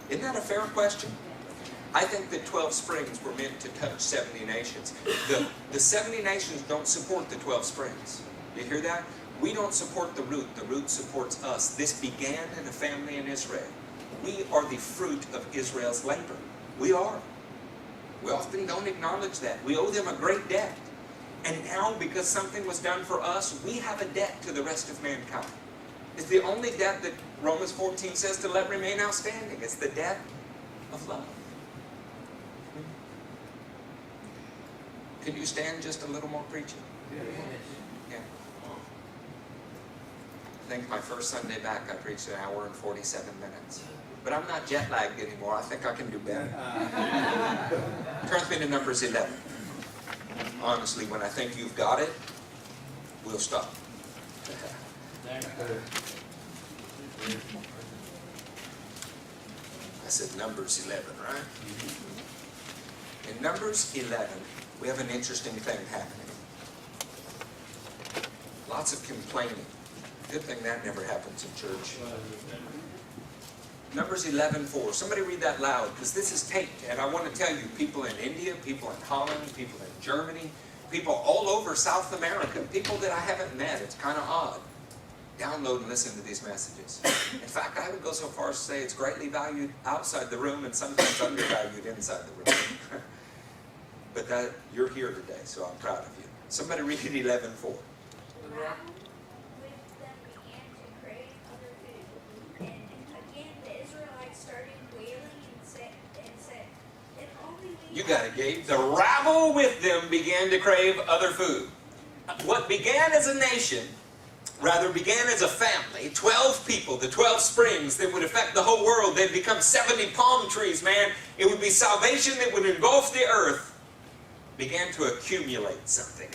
Isn't that a fair question? I think that 12 Springs were meant to touch 70 nations. The 70 nations don't support the 12 Springs. You hear that? We don't support the root. The root supports us. This began in a family in Israel. We are the fruit of Israel's labor. We are. We often don't acknowledge that. We owe them a great debt. And now, because something was done for us, we have a debt to the rest of mankind. It's the only debt that Romans 14 says to let remain outstanding. It's the debt of love. Can you stand just a little more preaching? Yeah. I think my first Sunday back I preached an hour and 47 minutes. But I'm not jet lagged anymore. I think I can do better. Turn with me to Numbers 11. honestly, when I think you've got it, we'll stop. I said Numbers 11, right? In Numbers 11, we have an interesting thing happening. Lots of complaining. Good thing that never happens in church. Numbers 11:4. Somebody read that loud, because this is taped. And I want to tell you, people in India, people in Holland, people in Germany, people all over South America, people that I haven't met, it's kind of odd. Download and listen to these messages. In fact, I would go so far as to say it's greatly valued outside the room and sometimes undervalued inside the room. But that, you're here today, so I'm proud of you. Somebody read 11:4. You got it, Gabe. The rabble with them began to crave other food. What began as a nation, rather began as a family, 12 people, the 12 springs that would affect the whole world. They'd become 70 palm trees, man. It would be salvation that would engulf the earth. Began to accumulate something.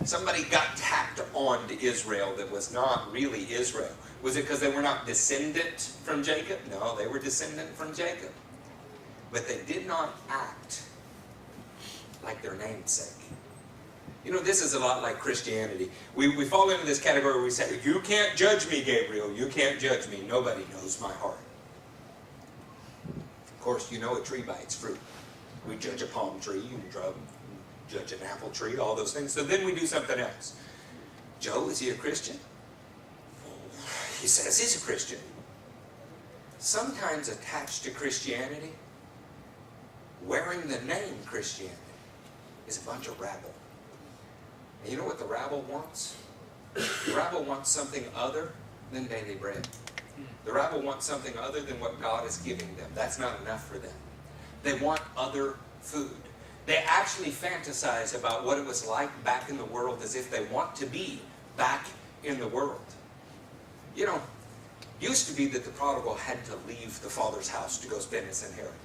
Somebody got tacked on to Israel that was not really Israel. Was it because they were not descendant from Jacob? No, they were descendant from Jacob. But they did not act like their namesake. You know, this is a lot like Christianity. We fall into this category where we say, you can't judge me, Gabriel. You can't judge me. Nobody knows my heart. Of course, you know a tree by its fruit. We judge a palm tree, you judge an apple tree, all those things. So then we do something else. Joe, is he a Christian? He says he's a Christian. Sometimes attached to Christianity, wearing the name Christianity, is a bunch of rabble. And you know what the rabble wants? The rabble wants something other than daily bread. The rabble wants something other than what God is giving them. That's not enough for them. They want other food. They actually fantasize about what it was like back in the world as if they want to be back in the world. You know, it used to be that the prodigal had to leave the father's house to go spend his inheritance.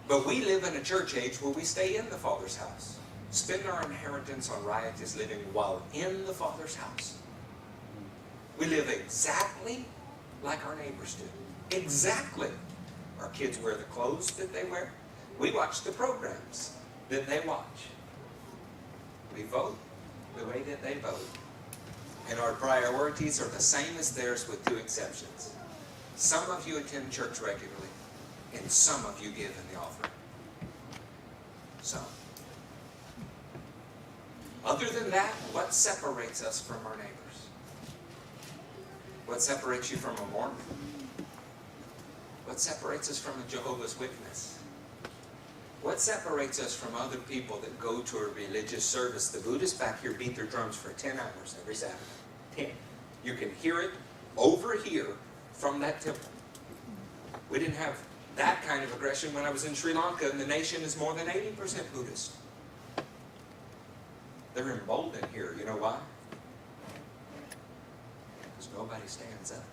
But we live in a church age where we stay in the Father's house. Spend our inheritance on riotous living while in the Father's house. We live exactly like our neighbors do. Exactly. Our kids wear the clothes that they wear. We watch the programs that they watch. We vote the way that they vote. And our priorities are the same as theirs with two exceptions. Some of you attend church regularly. And some of you give in the offering. Some. Other than that, what separates us from our neighbors? What separates you from a Mormon? What separates us from a Jehovah's Witness? What separates us from other people that go to a religious service? The Buddhists back here beat their drums for 10 hours every Saturday. 10. You can hear it over here from that temple. We didn't have that kind of aggression when I was in Sri Lanka, and the nation is more than 80% Buddhist. They're emboldened here. You know why? Because nobody stands up.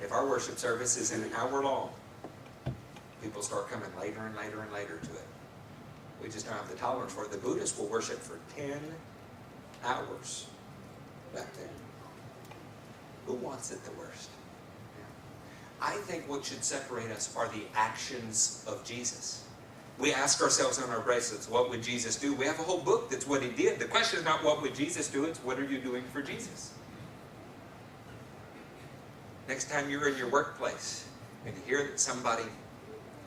If our worship service is an hour long, people start coming later and later and later to it. We just don't have the tolerance for it. The Buddhists will worship for 10 hours back there. Who wants it the worst? I think what should separate us are the actions of Jesus. We ask ourselves on our bracelets, what would Jesus do? We have a whole book that's what he did. The question is not what would Jesus do, it's what are you doing for Jesus? Next time you're in your workplace and you hear that somebody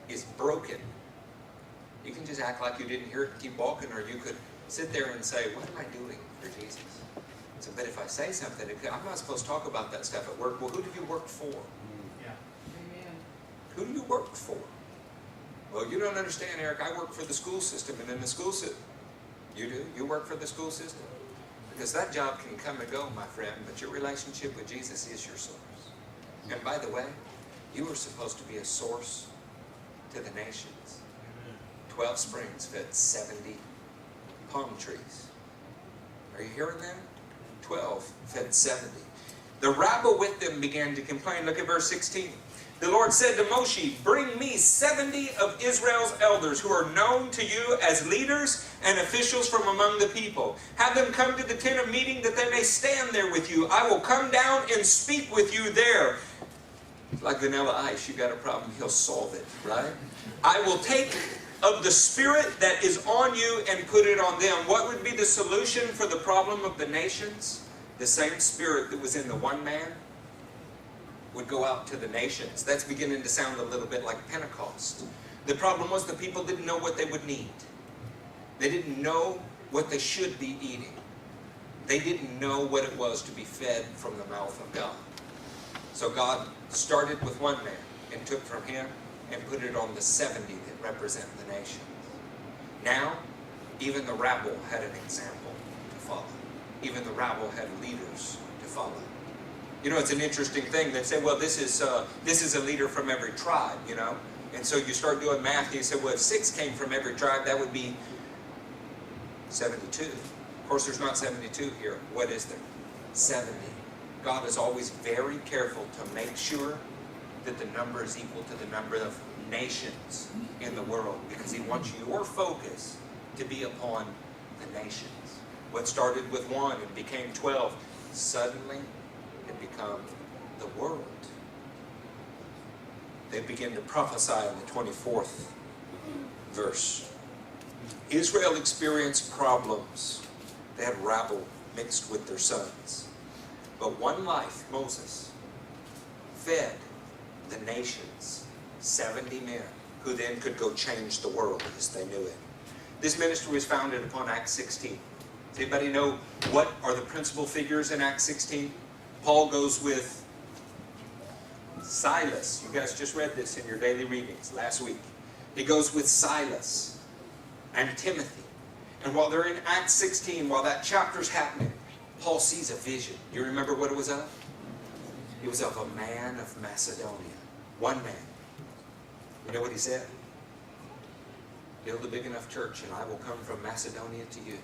is broken, you can just act like you didn't hear it and keep walking, or you could sit there and say, what am I doing for Jesus? So, but if I say something, I'm not supposed to talk about that stuff at work. Well, who do you work for? Who do you work for? Well, you don't understand, Eric. I work for the school system, and in the school system, you do? You work for the school system? Because that job can come and go, my friend, but your relationship with Jesus is your source. And by the way, you are supposed to be a source to the nations. 12 springs fed 70 palm trees. Are you hearing them? 12 fed 70. The rabble with them began to complain. Look at verse 16. The Lord said to Moshe, bring me 70 of Israel's elders who are known to you as leaders and officials from among the people. Have them come to the tent of meeting that they may stand there with you. I will come down and speak with you there. Like vanilla ice, you got a problem, he'll solve it, right? I will take of the spirit that is on you and put it on them. What would be the solution for the problem of the nations? The same spirit that was in the one man would go out to the nations. That's beginning to sound a little bit like Pentecost. The problem was the people didn't know what they would need. They didn't know what they should be eating. They didn't know what it was to be fed from the mouth of God. So God started with one man and took from him and put it on the 70 that represent the nations. Now, even the rabble had an example to follow. Even the rabble had leaders to follow. You know, it's an interesting thing. They say, well, this is a leader from every tribe, you know. And so you start doing math, and you say, well, if 6 came from every tribe, that would be 72. Of course, there's not 72 here. What is there? 70. God is always very careful to make sure that the number is equal to the number of nations in the world, because He wants your focus to be upon the nations. What started with 1 and became 12, suddenly it became the world. They begin to prophesy in the 24th verse. Israel experienced problems. They had rabble mixed with their sons. But one life, Moses, fed the nations 70 men who then could go change the world as they knew it. This ministry was founded upon Acts 16. Does anybody know what are the principal figures in Acts 16? Paul goes with Silas. You guys just read this in your daily readings last week. He goes with Silas and Timothy. And while they're in Acts 16, while that chapter's happening, Paul sees a vision. You remember what it was of? It was of a man of Macedonia. One man. You know what he said? Build a big enough church and I will come from Macedonia to you.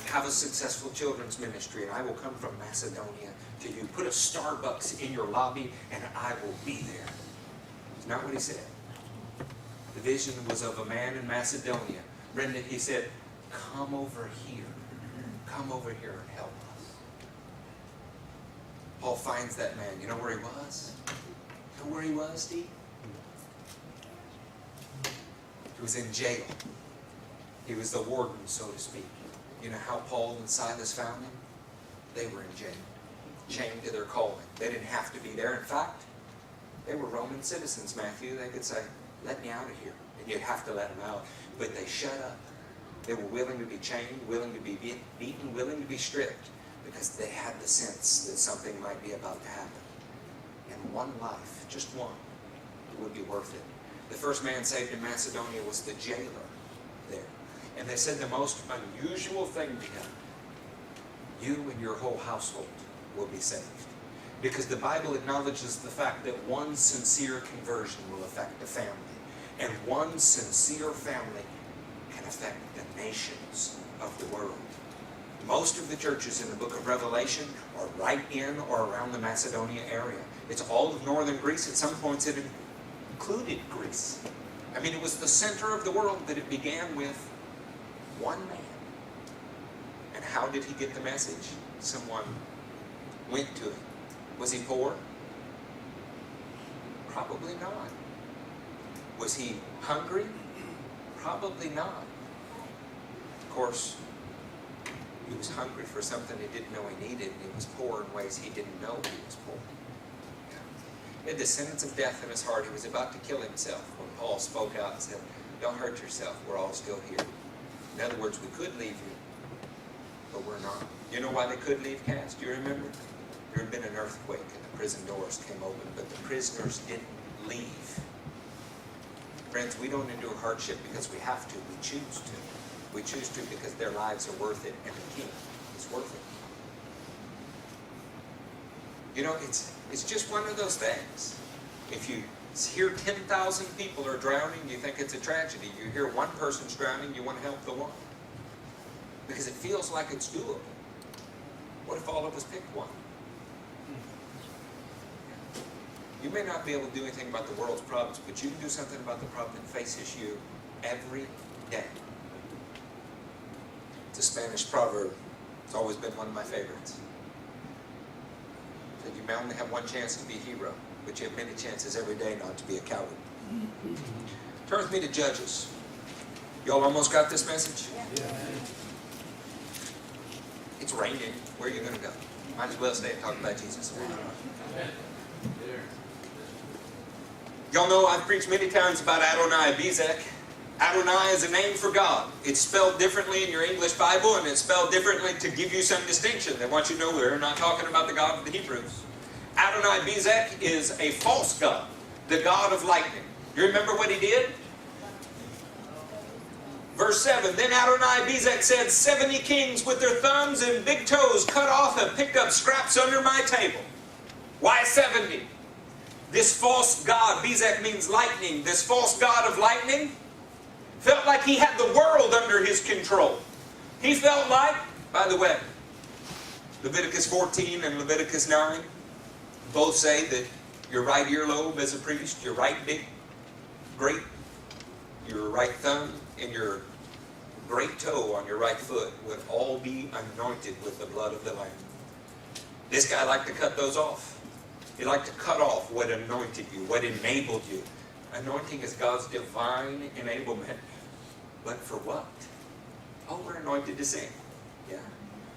Have a successful children's ministry and I will come from Macedonia to you. Put a Starbucks in your lobby and I will be there. It's not what he said. The vision was of a man in Macedonia. Brenda, he said, come over here. Come over here and help us. Paul finds that man. You know where he was? You know where he was, Steve? He was in jail. He was the warden, so to speak. You know how Paul and Silas found him? They were in jail, chained to their calling. They didn't have to be there. In fact, they were Roman citizens, Matthew. They could say, let me out of here. And you'd have to let them out. But they shut up. They were willing to be chained, willing to be beaten, willing to be stripped, because they had the sense that something might be about to happen. And one life, just one, it would be worth it. The first man saved in Macedonia was the jailer there. And they said the most unusual thing to him, you and your whole household will be saved. Because the Bible acknowledges the fact that one sincere conversion will affect a family. And one sincere family can affect the nations of the world. Most of the churches in the book of Revelation are right in or around the Macedonia area. It's all of northern Greece. At some points it included Greece. I mean, it was the center of the world, but it began with one man. And how did he get the message? Someone went to him. Was he poor? Probably not. Was he hungry? Probably not. Of course, he was hungry for something he didn't know he needed, and he was poor in ways he didn't know he was poor. He had the sentence of death in his heart. He was about to kill himself when Paul spoke out and said, don't hurt yourself, we're all still here. In other words, we could leave you, but we're not. You know why they could leave, Cass? Do you remember? There had been an earthquake and the prison doors came open, but the prisoners didn't leave. Friends, we don't endure hardship because we have to. We choose to. We choose to because their lives are worth it and the King is worth it. You know, it's just one of those things. If you hear 10,000 people are drowning, you think it's a tragedy. You hear one person's drowning, you want to help the one. Because it feels like it's doable. What if all of us picked one? You may not be able to do anything about the world's problems, but you can do something about the problem that faces you every day. It's a Spanish proverb. It's always been one of my favorites. That you may only have one chance to be a hero, but you have many chances every day not to be a coward. Turn with me to Judges. Y'all almost got this message? Yeah. It's raining. Where are you going to go? Might as well stay and talk about Jesus. Y'all know I've preached many times about Adonai Bezek. Adonai is a name for God. It's spelled differently in your English Bible, and it's spelled differently to give you some distinction. They want you to know we're not talking about the God of the Hebrews. Adonai Bezek is a false god, the god of lightning. You remember what he did? Verse 7, then Adonai Bezek said, 70 kings with their thumbs and big toes cut off have picked up scraps under my table. Why 70? This false god, Bezek means lightning, this false god of lightning felt like he had the world under his control. He felt like, by the way, Leviticus 14 and Leviticus 9 both say that your right earlobe as a priest, your right big, great, your right thumb, and your great toe on your right foot would all be anointed with the blood of the Lamb. This guy liked to cut those off. He liked to cut off what anointed you, what enabled you. Anointing is God's divine enablement. But for what? Oh, we're anointed to sing. Yeah.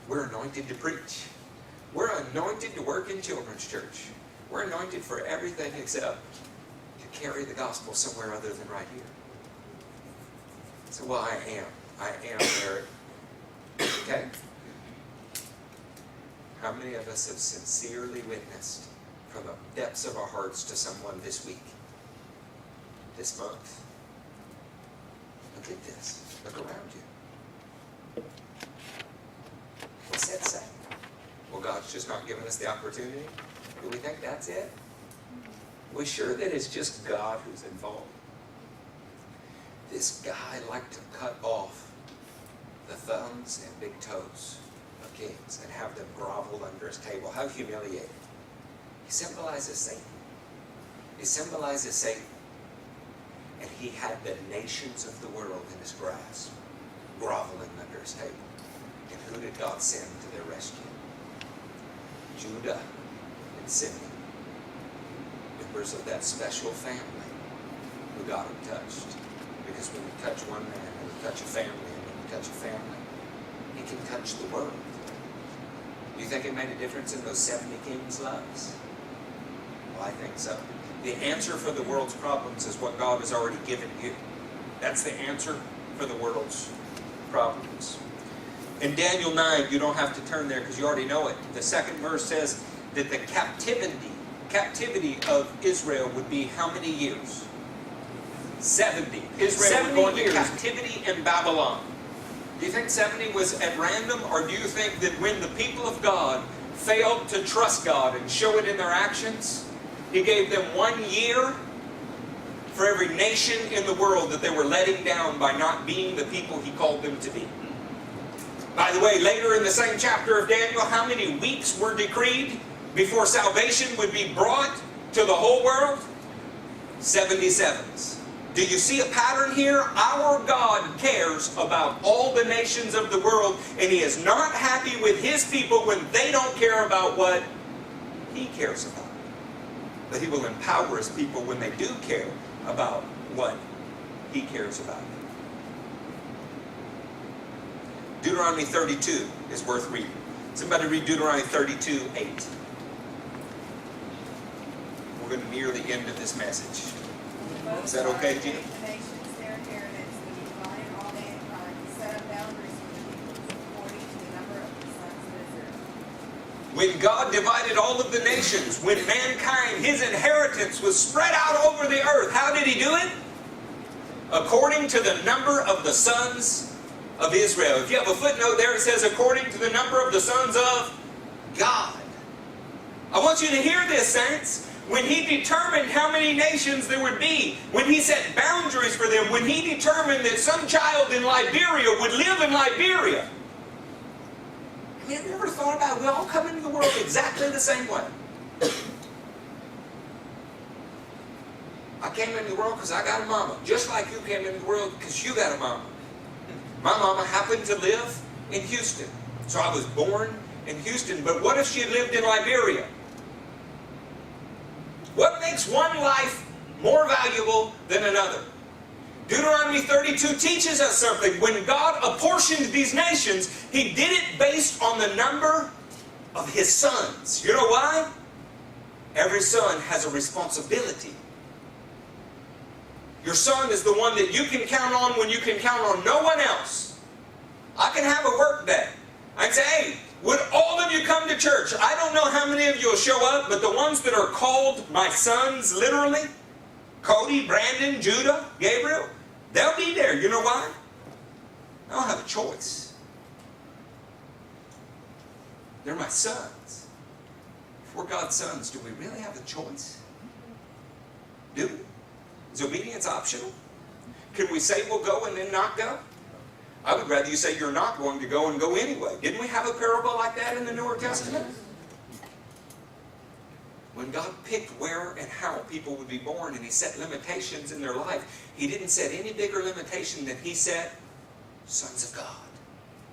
We're anointed to preach. We're anointed to work in children's church. We're anointed for everything except to carry the gospel somewhere other than right here. So, well, I am Eric. Okay? How many of us have sincerely witnessed from the depths of our hearts to someone this week, this month? Look at this. Look around you. What's that say? Well, God's just not giving us the opportunity. Do we think that's it? We're sure that it's just God who's involved. This guy liked to cut off the thumbs and big toes of kings and have them grovel under his table. How humiliating. He symbolizes Satan. He symbolizes Satan. And he had the nations of the world in his grasp, groveling under his table. And who did God send to their rescue? Judah and Simeon, members of that special family who got him touched. Because when you touch one man, and you touch a family, and when you touch a family, it can touch the world. Do you think it made a difference in those 70 kings' lives? Well, I think so. The answer for the world's problems is what God has already given you. That's the answer for the world's problems. In Daniel 9, you don't have to turn there because you already know it. The second verse says that the captivity of Israel would be how many years? 70. Israel would go into captivity in Babylon. Do you think 70 was at random, or do you think that when the people of God failed to trust God and show it in their actions, He gave them 1 year for every nation in the world that they were letting down by not being the people He called them to be? By the way, later in the same chapter of Daniel, how many weeks were decreed before salvation would be brought to the whole world? 77s. Do you see a pattern here? Our God cares about all the nations of the world, and He is not happy with His people when they don't care about what He cares about. But He will empower His people when they do care about what He cares about. Deuteronomy 32 is worth reading. Somebody read Deuteronomy 32:8. We're going to near the end of this message. Is that okay, Gina? The nations their inheritance, when you divided all mankind, He set up boundaries for the peoples according to the number of the sons of Israel. When God divided all of the nations, when mankind, His inheritance was spread out over the earth, how did He do it? According to the number of the sons of Israel. If you have a footnote there, it says according to the number of the sons of God. I want you to hear this, saints. When He determined how many nations there would be, when He set boundaries for them, when He determined that some child in Liberia would live in Liberia, I mean, have you ever thought about it? We all come into the world exactly the same way. came into the world because I got a mama. Just like you came into the world because you got a mama. My mama happened to live in Houston. So I was born in Houston. But what if she had lived in Liberia? What makes one life more valuable than another? Deuteronomy 32 teaches us something. When God apportioned these nations, He did it based on the number of His sons. You know why? Every son has a responsibility. Your son is the one that you can count on when you can count on no one else. I can have a work day. I can say, hey, would all of you come to church? I don't know how many of you will show up, but the ones that are called my sons, literally, Cody, Brandon, Judah, Gabriel, they'll be there. You know why? I don't have a choice. They're my sons. If we're God's sons, do we really have a choice? Do we? Is obedience optional? Can we say we'll go and then not go? I would rather you say you're not going to go and go anyway. Didn't we have a parable like that in the Newer Testament? When God picked where and how people would be born and He set limitations in their life, He didn't set any bigger limitation than He set sons of God.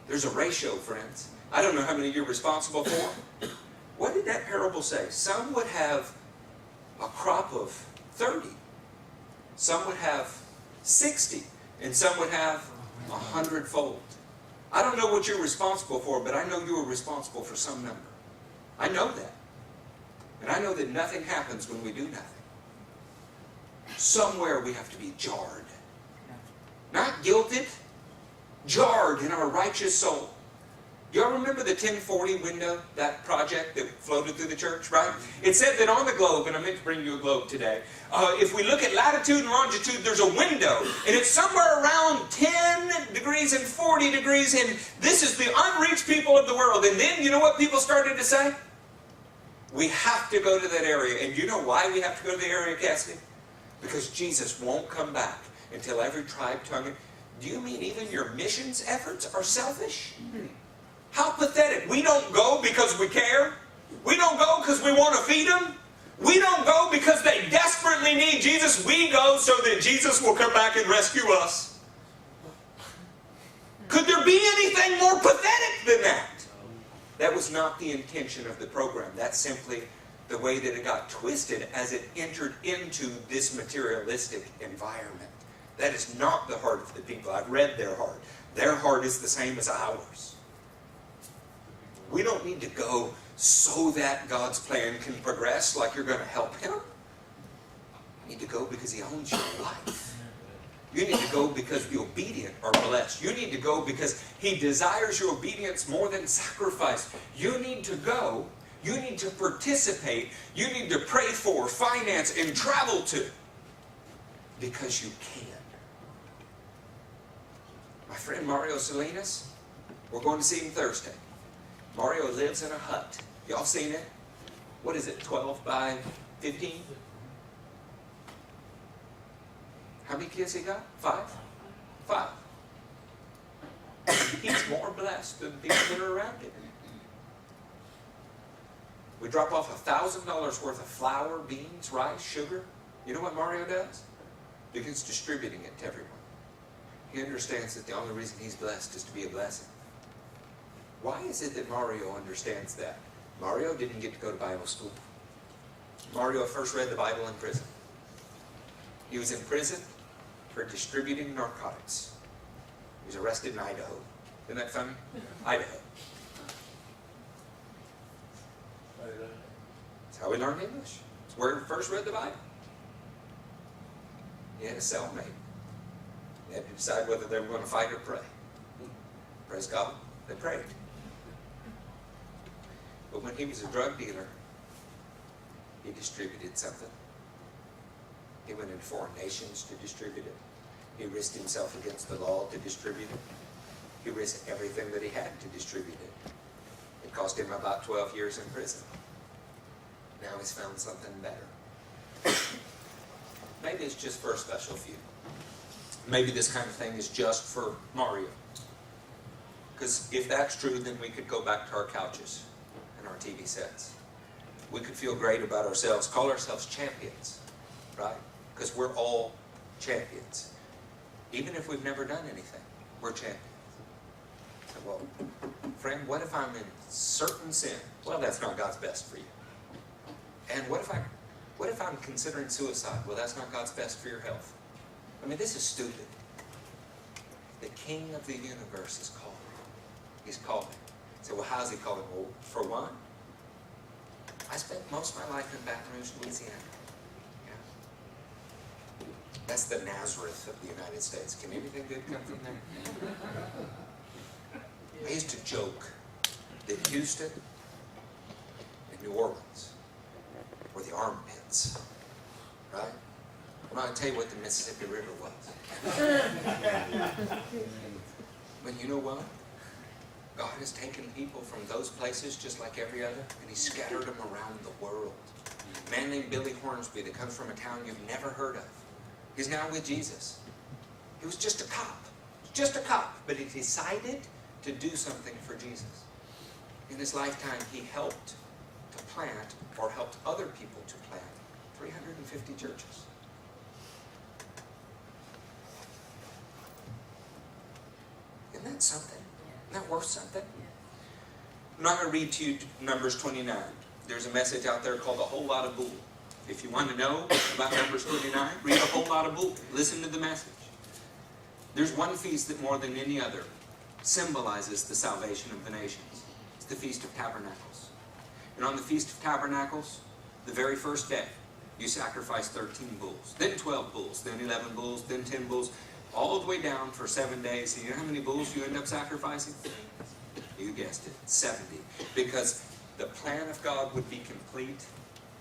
There's a ratio, friends. I don't know how many you're responsible for. What did that parable say? Some would have a crop of 30. Some would have 60. And some would have 100-fold. I don't know what you're responsible for, but I know you are responsible for some number. I know that. And I know that nothing happens when we do nothing. Somewhere we have to be jarred. Not guilted, jarred in our righteous soul. Y'all remember the 1040 window, that project that floated through the church, right? It said that on the globe, and I meant to bring you a globe today, if we look at latitude and longitude, there's a window, and it's somewhere around 10 degrees and 40 degrees, and this is the unreached people of the world. And then, you know what people started to say? We have to go to that area. And you know why we have to go to the area, Cassidy? Because Jesus won't come back until every tribe, tongue, and... Do you mean even your missions efforts are selfish? How pathetic. We don't go because we care. We don't go because we want to feed them. We don't go because they desperately need Jesus. We go so that Jesus will come back and rescue us. Could there be anything more pathetic than that? That was not the intention of the program. That's simply the way that it got twisted as it entered into this materialistic environment. That is not the heart of the people. I've read their heart. Their heart is the same as ours. We don't need to go so that God's plan can progress like you're going to help Him. You need to go because He owns your life. You need to go because the obedient are blessed. You need to go because He desires your obedience more than sacrifice. You need to go. You need to participate. You need to pray for, finance, and travel to. Because you can. My friend Mario Salinas, we're going to see him Thursday. Mario lives in a hut. Y'all seen it? What is it, 12 by 15? How many kids he got? 5? 5. He's more blessed than people that are around him. We drop off $1,000 worth of flour, beans, rice, sugar. You know what Mario does? He begins distributing it to everyone. He understands that the only reason he's blessed is to be a blessing. Why is it that Mario understands that? Mario didn't get to go to Bible school. Mario first read the Bible in prison. He was in prison for distributing narcotics. He was arrested in Idaho. Isn't that funny? Idaho. That's how he learned English. It's where he first read the Bible. He had a cellmate. They had to decide whether they were going to fight or pray. Praise God, they prayed. But when he was a drug dealer, he distributed something. He went into foreign nations to distribute it. He risked himself against the law to distribute it. He risked everything that he had to distribute it. It cost him about 12 years in prison. Now he's found something better. Maybe it's just for a special few. Maybe this kind of thing is just for Mario. Because if that's true, then we could go back to our couches and our TV sets. We could feel great about ourselves, call ourselves champions, right? Because we're all champions. Even if we've never done anything, we're champions. So, well, friend, what if I'm in certain sin? Well, that's not God's best for you. And what if I'm considering suicide? Well, that's not God's best for your health. I mean, this is stupid. The King of the universe is calling. He's calling. So, well, how's he calling? Well, for one, I spent most of my life in Baton Rouge, Louisiana. Yeah. That's the Nazareth of the United States. Can anything good come from there? I used to joke that Houston and New Orleans were the armpits, right? I'm not going to tell you what the Mississippi River was. But you know what? God has taken people from those places just like every other, and He scattered them around the world. A man named Billy Hornsby that comes from a town you've never heard of. He's now with Jesus. He was just a cop, but he decided to do something for Jesus. In his lifetime, he helped to plant, or helped other people to plant, 350 churches. Isn't that something? Isn't that worth something? I'm not going to read to you Numbers 29. There's a message out there called A Whole Lot of Bull. If you want to know about Numbers 29, read A Whole Lot of Bull. Listen to the message. There's one feast that more than any other symbolizes the salvation of the nations. It's the Feast of Tabernacles. And on the Feast of Tabernacles, the very first day, you sacrifice 13 bulls, then 12 bulls, then 11 bulls, then 10 bulls, all the way down for 7 days. And you know how many bulls you end up sacrificing? You guessed it, 70. Because the plan of God would be complete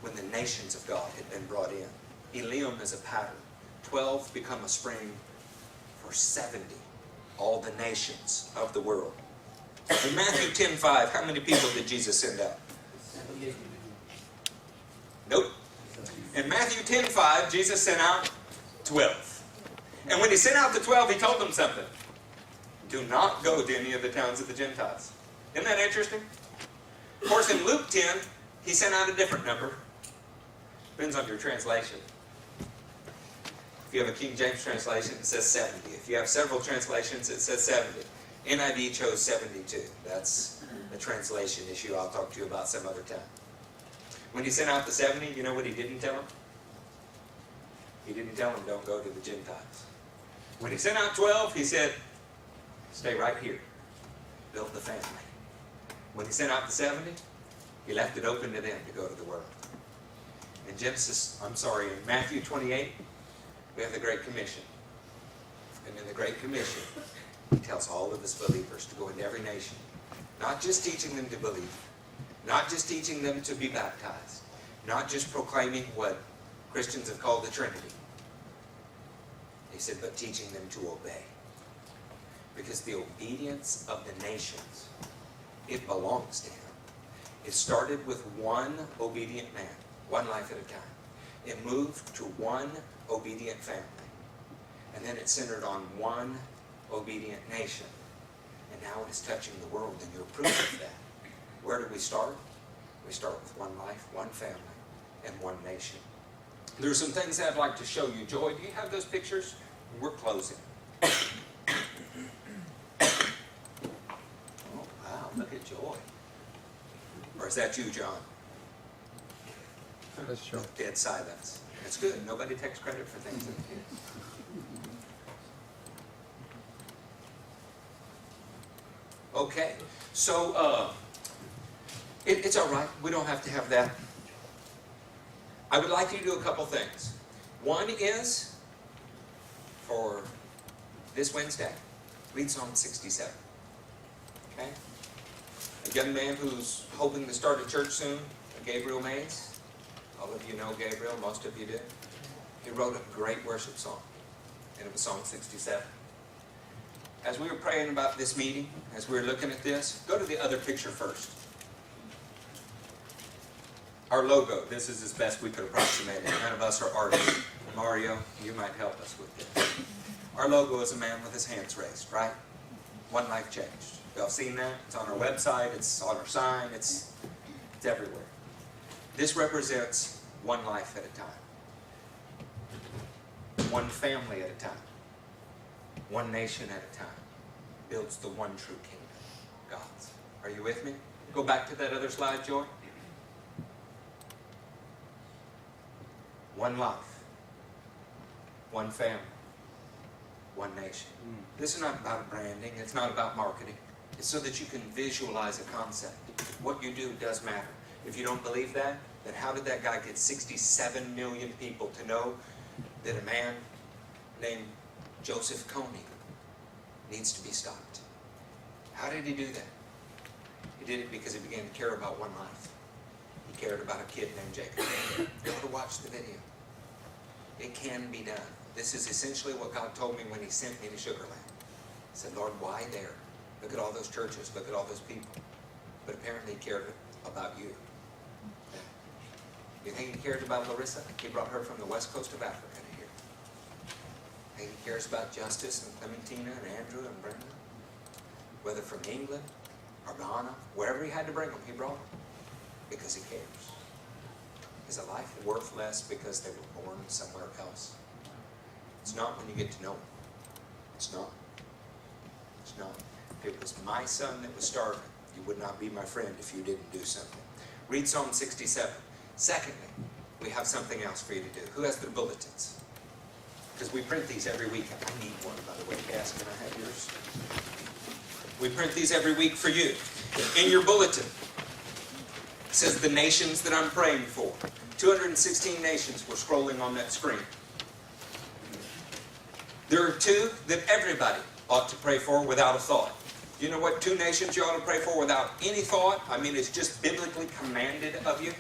when the nations of God had been brought in. Elim is a pattern. 12 become a spring for 70. All the nations of the world. In Matthew 10:5, how many people did Jesus send out? Nope. In Matthew 10:5, Jesus sent out 12. And when He sent out the 12, He told them something. Do not go to any of the towns of the Gentiles. Isn't that interesting? Of course, in Luke 10, He sent out a different number. Depends on your translation. If you have a King James translation, it says 70. If you have several translations, it says 70. NIV chose 72. That's a translation issue I'll talk to you about some other time. When He sent out the 70, you know what He didn't tell them? He didn't tell them, don't go to the Gentiles. When He sent out 12, He said, stay right here. Build the family. When He sent out the 70, He left it open to them to go to the world. In Matthew 28, we have the Great Commission. And in the Great Commission, He tells all of His believers to go into every nation. Not just teaching them to believe. Not just teaching them to be baptized. Not just proclaiming what Christians have called the Trinity. He said, but teaching them to obey. Because the obedience of the nations, it belongs to Him. It started with one obedient man, one life at a time. It moved to one obedient family. And then it centered on one obedient nation. And now it is touching the world, and you're proof of that. Where do we start? We start with one life, one family, and one nation. There are some things I'd like to show you. Joy, do you have those pictures? We're closing. Oh, wow, look at Joy. Or is that you, John? That's true. Dead silence. That's good. Nobody takes credit for things in the kids. Okay, so it's all right. We don't have to have that. I would like you to do a couple things. One is, for this Wednesday, read Psalm 67. Okay? A young man who's hoping to start a church soon, Gabriel Mays. All of you know Gabriel, most of you do. He wrote a great worship song, and it was Psalm 67. As we were praying about this meeting, as we were looking at this, go to the other picture first. Our logo, this is as best we could approximate it. None of us are artists. Mario, you might help us with this. Our logo is a man with his hands raised, right? One life changed. Y'all seen that? It's on our website, it's on our sign, it's everywhere. This represents one life at a time. one family at a time, one nation at a time, builds the one true kingdom, God's. Are you with me? Go back to that other slide, Joy. One life, one family, one nation. This is not about branding. It's not about marketing. It's so that you can visualize a concept. What you do does matter. If you don't believe that, then how did that guy get 67 million people to know that a man named Joseph Kony needs to be stopped? How did he do that? He did it because he began to care about one life. He cared about a kid named Jacob. Go to watch the video. It can be done. This is essentially what God told me when He sent me to Sugar Land. He said, Lord, why there? Look at all those churches. Look at all those people. But apparently He cared about you. You think He cares about Larissa? He brought her from the west coast of Africa to here. Think He cares about Justice and Clementina and Andrew and Brenda? Whether from England or Ghana, wherever He had to bring them, He brought them. Because He cares. Is a life worth less because they were born somewhere else? It's not when you get to know Him. It's not. It's not. If it was my son that was starving, you would not be my friend if you didn't do something. Read Psalm 67. Secondly, we have something else for you to do. Who has their bulletins? Because we print these every week. I need one, by the way. Cass, can I have yours? We print these every week for you. In your bulletin, it says the nations that I'm praying for. 216 nations were scrolling on that screen. There are two that everybody ought to pray for without a thought. Do you know what two nations you ought to pray for without any thought? I mean, it's just biblically commanded of you.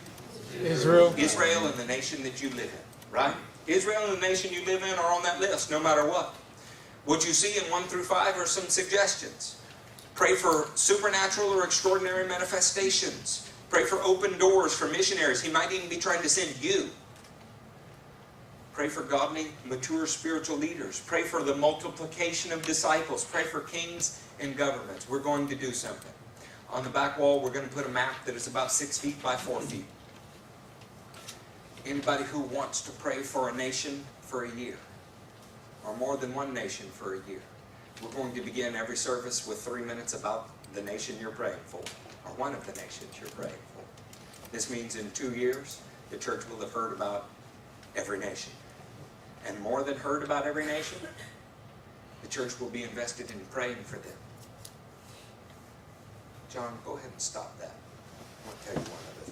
Israel. Israel and the nation that you live in, right? Israel and the nation you live in are on that list, no matter what. What you see in 1 through 5 are some suggestions. Pray for supernatural or extraordinary manifestations. Pray for open doors for missionaries. He might even be trying to send you. Pray for godly, mature spiritual leaders. Pray for the multiplication of disciples. Pray for kings and governments. We're going to do something. On the back wall, we're going to put a map that is about 6 feet by 4 feet. Anybody who wants to pray for a nation for a year, or more than one nation for a year, we're going to begin every service with 3 minutes about the nation you're praying for, or one of the nations you're praying for. This means in 2 years, the church will have heard about every nation. And more than heard about every nation, the church will be invested in praying for them. John, go ahead and stop that. I want to tell you one other thing.